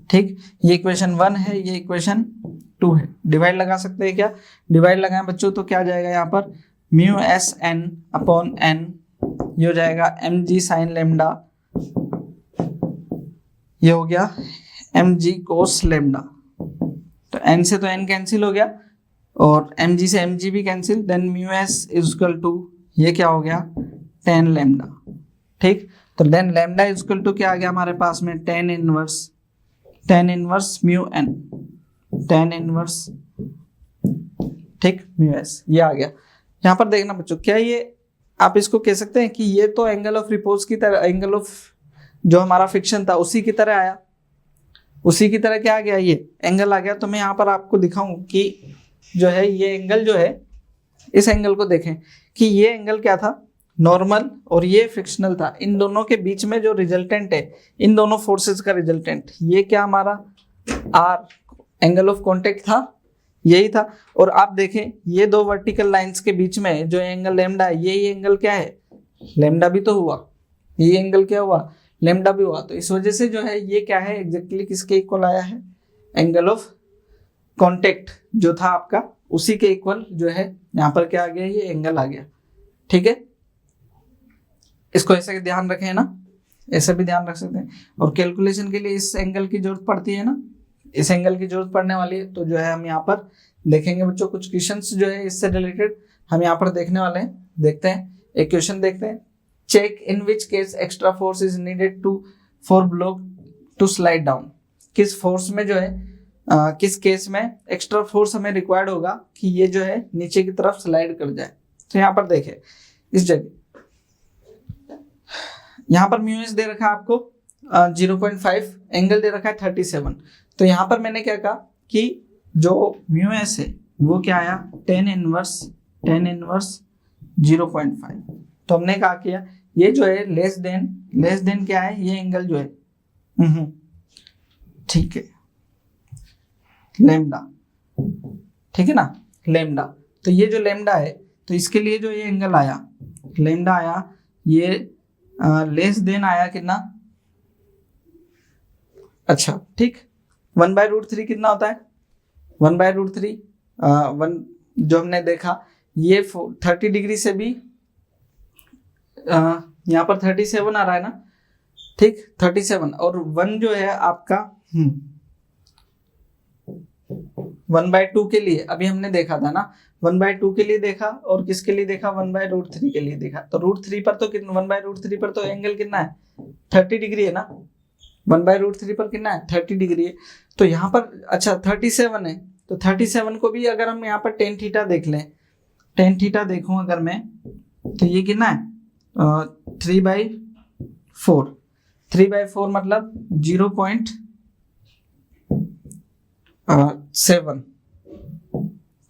ठीक, ये इक्वेशन 1 है, ये इक्वेशन 2 है। डिवाइड लगा सकते हैं क्या, डिवाइड लगाएं बच्चों तो क्या जाएगा यहाँ पर, mu S N upon N, ये हो जाएगा एम जी साइन लेमडा, ये हो गया एम जी कोस लेमडा। तो एन से तो एन कैंसिल हो गया और एम जी से एम जी भी cancel, then mu S equal to ये क्या हो गया, टेन लेमडा। ठीक, तो देन लेमडा इजकल टू क्या आ गया हमारे पास में, tan inverse mu N, tan inverse, ठीक, म्यू एस, ये आ गया। यहाँ पर देखना बच्चों, क्या ये आप इसको कह सकते हैं कि ये तो एंगल ऑफ रिपोज की तरह, एंगल ऑफ जो हमारा फिक्शन था उसी की तरह आया, उसी की तरह क्या आ गया, ये एंगल आ गया। तो मैं यहाँ पर आपको दिखाऊं कि जो है ये एंगल जो है, इस एंगल को देखें कि ये एंगल क्या था, नॉर्मल, और ये फ्रिक्शनल था। इन दोनों के बीच में जो रिजल्टेंट है, इन दोनों फोर्सेस का रिजल्टेंट, ये क्या हमारा आर एंगल ऑफ कांटेक्ट था, यही था। और आप देखें ये दो वर्टिकल लाइंस के बीच में जो एंगल लेमडा है, ये एंगल क्या है, लेमडा भी तो हुआ, ये एंगल क्या हुआ, लेमडा भी हुआ। तो इस वजह से जो है ये क्या है, एग्जैक्टली किसके इक्वल आया है, एंगल ऑफ कांटेक्ट जो था आपका, उसी के इक्वल जो है यहाँ पर क्या आ गया, ये एंगल आ गया। ठीक है, इसको ऐसे ध्यान रखें ना, ऐसे भी ध्यान रख सकते हैं। और कैलकुलेशन के लिए इस एंगल की जरूरत पड़ती है ना, इस एंगल की जरूरत पड़ने वाली है। तो जो है हम यहाँ पर देखेंगे बच्चों, कुछ क्वेश्चंस जो है इससे रिलेटेड हम यहाँ पर देखने वाले हैं। देखते हैं, एक क्वेश्चन देखते हैं। Check in which case extra force is needed to for block to slide down. किस फोर्स में जो है किस केस में एक्स्ट्रा फोर्स हमें रिक्वायर्ड होगा कि ये जो है नीचे की तरफ स्लाइड कर जाए। तो यहाँ पर देखें, इस जगह यहाँ पर म्यू एस दे रखा है आपको 0.5, एंगल दे रखा है 37। तो यहाँ पर मैंने क्या कहा कि जो म्यू एस है वो क्या आया, टेन इनवर्स 0.5। तो हमने कहा किया ये जो है लेस देन क्या है, ये एंगल जो है ठीक है लेमडा, ठीक है ना, लेमडा। तो ये जो लेमडा है, तो इसके लिए जो ये एंगल आया, लेमडा आया, ये लेस देन आया कितना, अच्छा ठीक, 1/√3 कितना होता है, 1/√3 जो हमने देखा ये 30 डिग्री से भी यहाँ पर 37 आ रहा है ना, ठीक, 37। और 1 जो है आपका 1/2 के लिए अभी हमने देखा था ना, 1/2 के लिए देखा, और किसके लिए देखा, 1/√3 के लिए देखा। तो √3 पर तो 1/√3 पर तो एंगल कितना है, 30 डिग्री है ना, 1/√3 पर कितना है, 30 डिग्री है। तो यहाँ पर अच्छा 37 है, तो 37 को भी अगर हम यहाँ पर tan थीटा देख लें, tan थीटा देखूं अगर मैं, तो ये कितना है 3/4, 3/4 मतलब 0.7,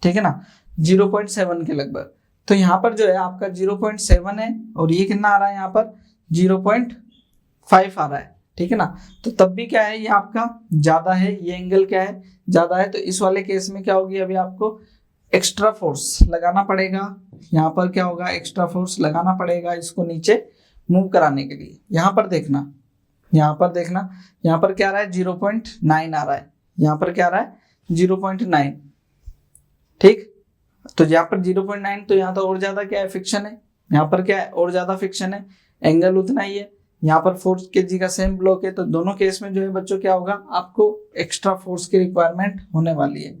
ठीक है ना, 0.7 के लगभग। तो यहाँ पर जो है आपका 0.7 है, और ये कितना आ रहा है यहाँ पर 0.5 आ रहा है, ठीक है ना। तो तब भी क्या है, ये आपका ज्यादा है, ये एंगल क्या है, ज्यादा है। तो इस वाले केस में क्या होगी, अभी आपको एक्स्ट्रा फोर्स लगाना पड़ेगा। यहाँ पर क्या होगा, एक्स्ट्रा फोर्स लगाना पड़ेगा इसको नीचे मूव कराने के लिए। यहाँ पर देखना, यहाँ पर देखना, यहाँ पर क्या आ रहा है 0.9 आ रहा है, यहाँ पर क्या आ रहा है 0.9, ठीक। तो यहाँ पर 0.9, तो यहाँ तो और ज्यादा क्या है, फिक्शन है। यहाँ पर क्या है, और ज्यादा फिक्शन है, एंगल उतना ही है। यहाँ पर 4 kg का सेम ब्लॉक है। तो दोनों केस में जो है बच्चों क्या होगा, आपको एक्स्ट्रा फोर्स की रिक्वायरमेंट होने वाली है।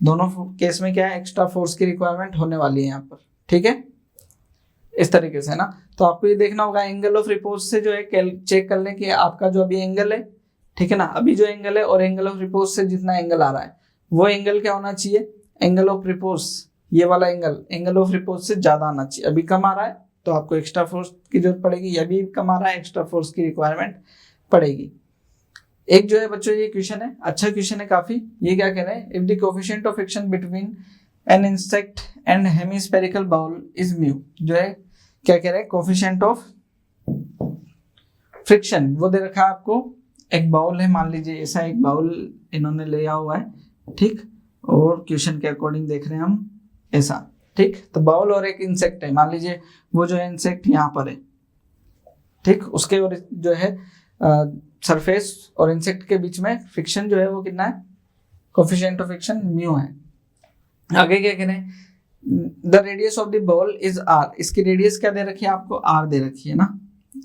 दोनों केस में क्या है, एक्स्ट्रा फोर्स की रिक्वायरमेंट होने वाली है यहाँ पर, ठीक है, इस तरीके से ना। तो आपको ये देखना होगा एंगल ऑफ रिपोज से जो है चेक कर लें कि आपका जो अभी एंगल है, ठीक है ना, अभी जो एंगल है और एंगल ऑफ रिपोज से जितना एंगल आ रहा है वो एंगल क्या होना चाहिए, एंगल ऑफ रिपोज, ये वाला एंगल ऑफ रिपोज से ज्यादा आना चाहिए। अभी कम आ रहा है तो आपको एक्स्ट्रा फोर्स की जरूरत पड़ेगी, ये भी कम आ रहा है, एक्स्ट्रा फोर्स की रिक्वायरमेंट पड़ेगी। एक जो है बच्चों ये क्वेश्चन है, अच्छा क्वेश्चन है काफी। ये क्या कह रहे हैं, if the coefficient of friction between an insect and hemispherical bowl is mu, जो है क्या कह रहे हैं, कोएफिशिएंट ऑफ फ्रिक्शन वो दे रखा है आपको। एक बाउल है, मान लीजिए ऐसा एक बाउल इन्होंने लिया हुआ है, ठीक, और क्वेश्चन के अकॉर्डिंग देख रहे हैं हम ऐसा, ठीक। तो बाउल और एक इंसेक्ट है, मान लीजिए वो जो है इंसेक्ट यहाँ पर है, ठीक, उसके और जो है सरफेस और इंसेक्ट के बीच में फ्रिक्शन जो है वो कितना है, कोएफिशिएंट ऑफ फ्रिक्शन म्यू है। आगे क्या कह रहे हैं, the radius of the ball is R, इसकी रेडियस क्या दे रखी है आपको, आर दे रखी है ना,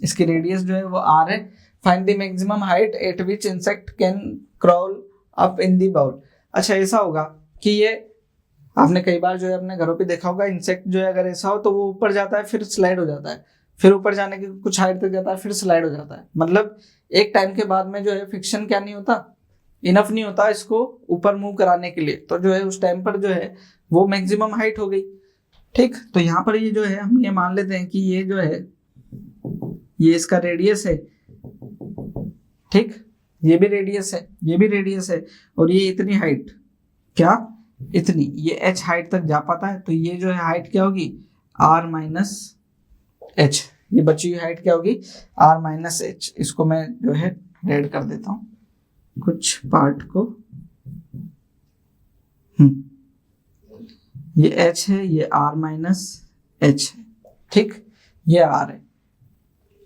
इसकी रेडियस जो है वो आर है। Find the maximum height at which insect can crawl up in the bowl. अच्छा ऐसा होगा कि ये आपने कई बार जो है अपने घरों पे देखा होगा, इंसेक्ट जो है अगर ऐसा हो तो वो ऊपर जाता है फिर स्लाइड हो जाता है, फिर ऊपर जाने की कुछ हाइट तक जाता है फिर स्लाइड हो जाता है। मतलब एक टाइम के बाद में जो है फ्रिक्शन क्या नहीं होता, इनफ नहीं होता इसको ऊपर मूव कराने के लिए। तो जो है उस टाइम पर जो है वो मैक्सिमम हाइट हो गई, ठीक। तो यहाँ पर ये जो है हम ये मान लेते हैं कि ये जो है ये इसका रेडियस है, ठीक, ये भी रेडियस है, ये भी रेडियस है, और ये इतनी हाइट, क्या इतनी, ये h हाइट तक जा पाता है। तो ये जो है हाइट क्या होगी, r माइनस एच, ये बची हुई हाइट क्या होगी, r माइनस एच। इसको मैं जो है रेड कर देता हूँ कुछ पार्ट को, ये h है, ये r माइनस एच है, ठीक, ये r है।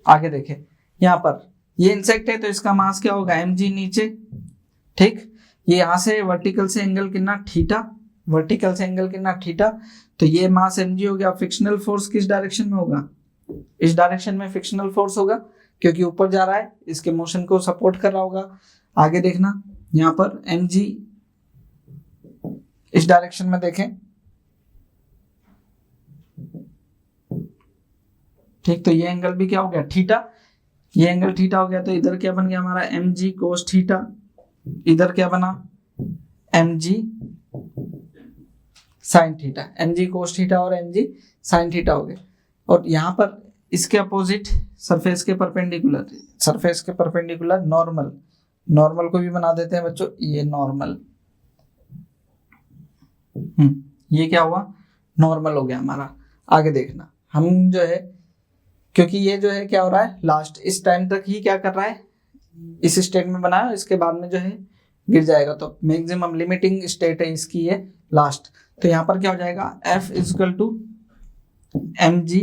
आगे देखें, यहाँ पर ये इंसेक्ट है तो इसका मास क्या होगा, mg नीचे, ठीक। ये यहाँ से वर्टिकल से एंगल कितना थीटा, वर्टिकल से एंगल कितना थीटा, तो ये मास mg हो गया। फ्रिक्शनल फोर्स किस डायरेक्शन में होगा, इस डायरेक्शन में फ्रिक्शनल फोर्स होगा क्योंकि ऊपर जा रहा है, इसके मोशन को सपोर्ट कर रहा होगा। आगे देखना, यहाँ पर mg इस डायरेक्शन में देखें, ठीक, तो ये एंगल भी क्या हो गया थीटा, ये एंगल थीटा हो गया। तो इधर क्या बन गया हमारा mg कोस थीटा, इधर क्या बना mg sine theta, mg cos theta और mg साइन थीटा हो गए। और यहाँ पर इसके अपोजिट सरफेस के परपेंडिकुलर, सरफेस के परपेंडिकुलर नॉर्मल, नॉर्मल को भी बना देते हैं बच्चों, ये नॉर्मल, ये क्या हुआ, नॉर्मल हो गया हमारा। आगे देखना, हम जो है क्योंकि ये जो है क्या हो रहा है लास्ट इस टाइम तक ही क्या कर रहा है, इस स्टेट में बनाया, इसके बाद में जो है गिर जाएगा। तो मैक्सिमम लिमिटिंग स्टेट है इसकी ये लास्ट। तो यहाँ पर क्या हो जाएगा, F equal to mg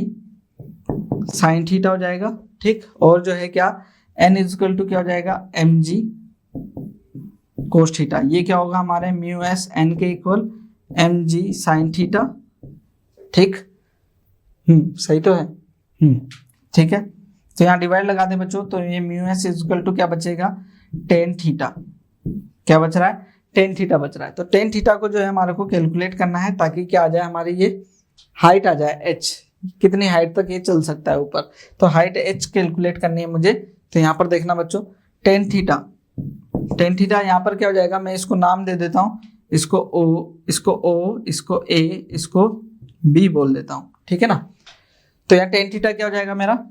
sine theta हो जाएगा, ठीक। और जो है क्या n इक्वल टू क्या हो जाएगा mg कोस थीटा। ये क्या होगा हमारे म्यू एस n के इक्वल mg साइन थीटा, ठीक, सही तो है, ठीक है। तो यहाँ डिवाइड लगा दे बच्चों, तो ये म्यू एस इक्वल टू क्या बचेगा, टेन थीटा, क्या बच रहा है, टेन थीटा बच रहा है। तो टेन थीटा को जो है हमारे को कैलकुलेट करना है ताकि क्या आ जाए, हमारी ये हाइट आ जाए h, कितनी हाइट तक ये चल सकता है ऊपर। तो हाइट h कैलकुलेट करनी है मुझे। तो यहाँ पर देखना बच्चों, टेन थीटा, टेन थीटा यहाँ पर क्या हो जाएगा, मैं इसको नाम दे देता हूँ, इसको O, इसको O, इसको A, इसको B बोल देता हूँ, ठीक है ना। तो यहाँ टेन थीटा क्या हो जाएगा मेरा,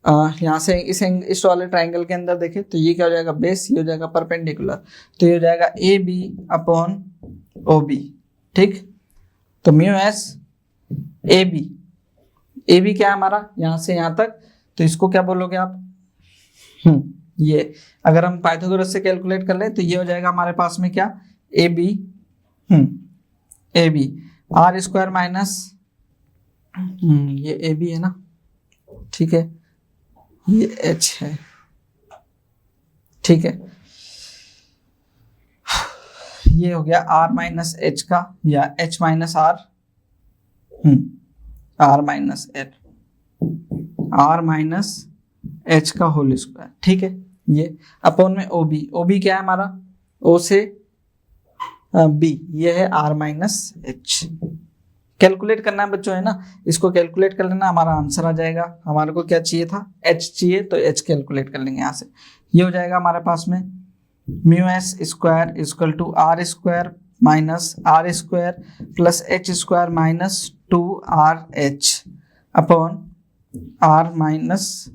यहाँ से इस वाले ट्राइंगल के अंदर देखें तो ये क्या हो जाएगा बेस, ये हो जाएगा परपेंडिकुलर, तो ये हो जाएगा A B upon O B, ठीक। तो म्यू एस ए बी क्या है हमारा, यहाँ से यहाँ तक, तो इसको क्या बोलोगे आप, ये अगर हम पाइथागोरस से कैलकुलेट कर ले तो ये हो जाएगा हमारे पास में क्या, A B, A B R square minus, ये ए बी है ना, ठीक है, ये एच है, ठीक है, ये हो गया आर माइनस एच का, या H minus R, R minus H, R minus H का होल स्क्वायर, ठीक है। ये अपॉन में ओ बी, ओ बी क्या है हमारा, ओ से बी, ये है आर माइनस एच। कैलकुलेट करना है बच्चों, है ना, इसको कैलकुलेट कर लेना, हमारा आंसर आ जाएगा। हमारे को क्या चाहिए था, एच चाहिए, तो एच कैलकुलेट कर लेंगे यहाँ से। ये हो जाएगा हमारे पास में mu S square equal to R square minus R square plus H square minus 2r H upon R minus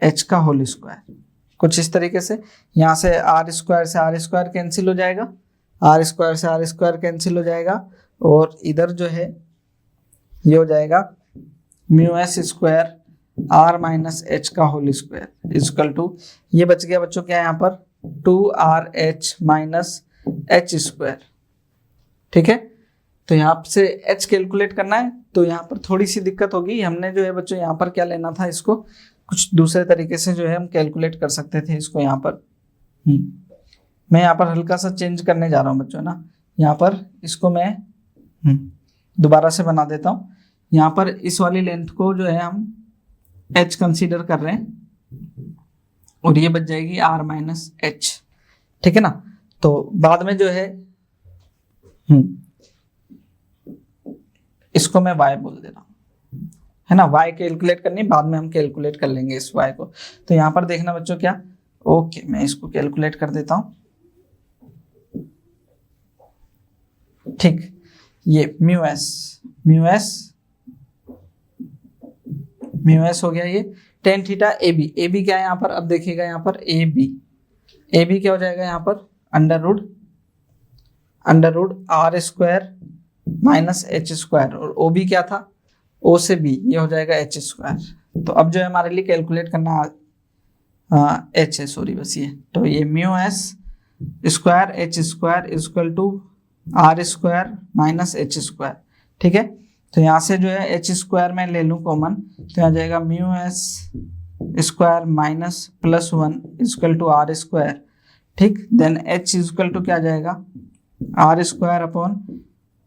H का होल स्क्वायर। कुछ इस तरीके से, यहाँ से आर स्क्वायर कैंसिल हो जाएगा, आर स्क्वायर कैंसिल हो जाएगा, और इधर जो है ये हो जाएगा mu S square R minus H का होल स्क्वायर इक्वल टू, ये बच गया बच्चों क्या है यहाँ पर 2rh माइनस एच स्क्वायर, ठीक है। तो यहाँ से h कैलकुलेट करना है, तो यहाँ पर थोड़ी सी दिक्कत होगी, हमने जो है बच्चों यहाँ पर क्या लेना था, इसको कुछ दूसरे तरीके से जो है हम कैलकुलेट कर सकते थे इसको। यहाँ पर मैं यहाँ पर हल्का सा चेंज करने जा रहा हूँ बच्चों ना, यहाँ पर इसको मैं दोबारा से बना देता हूँ। यहाँ पर इस वाली लेंथ को जो है हम h कंसीडर कर रहे हैं, और ये बच जाएगी r माइनस एच, ठीक है ना। तो बाद में जो है इसको मैं y बोल दे रहा हूँ, है ना, y कैलकुलेट करनी, बाद में हम कैलकुलेट कर लेंगे इस y को। तो यहाँ पर देखना बच्चों क्या, ओके मैं इसको कैलकुलेट कर देता हूँ, ठीक। ये म्यू एस हो गया, ये टेन थीटा ए बी क्या है यहाँ पर, अब देखिएगा यहाँ पर ए बी क्या हो जाएगा यहाँ पर under root R square minus H square, और ओ बी क्या था, ओ से बी, ये हो जाएगा एच स्क्वायर। तो अब जो है हमारे लिए कैलकुलेट करना एच है, सॉरी बस ये, तो ये mu S square H square equal to R square minus H square, ठीक है। तो यहाँ से जो है एच स्क्वायर में ले लूँ कॉमन, तो यहाँ जाएगा mu S square minus plus 1 equal to R square, ठीक। देन एच इक्वल टू क्या जाएगा, R square upon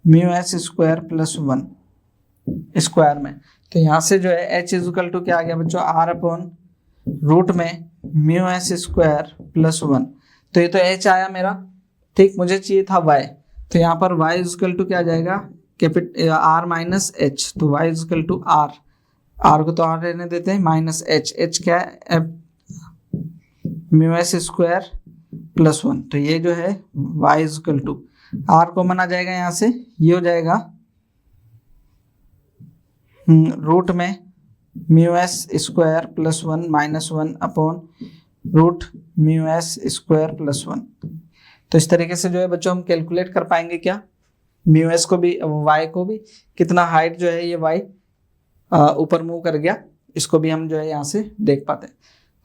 mu S square plus 1 square में। तो यहाँ से जो है एच इक्वल टू क्या आ गया बच्चों, आर अपॉन रूट में म्यू एस स्क्वायर प्लस 1। तो ये तो एच आया मेरा, ठीक, मुझे चाहिए था वाई, तो यहाँ पर y इक्वल टू क्या आ जाएगा, आर माइनस एच, तो y इक्वल टू आर को तो आर रहने देते हैं, माइनस एच क्या है, म्यू एस स्क्वायर प्लस 1। तो ये जो है y equal to R common आ जाएगा यहाँ से, ये हो जाएगा रूट में mu S square plus 1 minus 1 upon root mu S square plus 1। तो इस तरीके से जो है बच्चों हम कैलकुलेट कर पाएंगे क्या, म्यू एस को भी, वाई को भी, कितना हाइट जो है ये वाई ऊपर मूव कर गया, इसको भी हम जो है यहाँ से देख पाते हैं।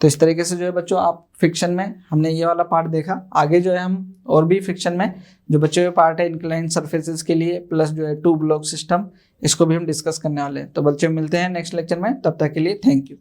तो इस तरीके से जो है बच्चों आप फ्रिक्शन में हमने ये वाला पार्ट देखा। आगे जो है हम और भी फ्रिक्शन में जो बचे हुए पार्ट है इंक्लाइंड सरफेसेस के लिए, प्लस जो है 2 ब्लॉक सिस्टम, इसको भी हम डिस्कस करने वाले हैं। तो बच्चों मिलते हैं नेक्स्ट लेक्चर में, तब तक के लिए थैंक यू।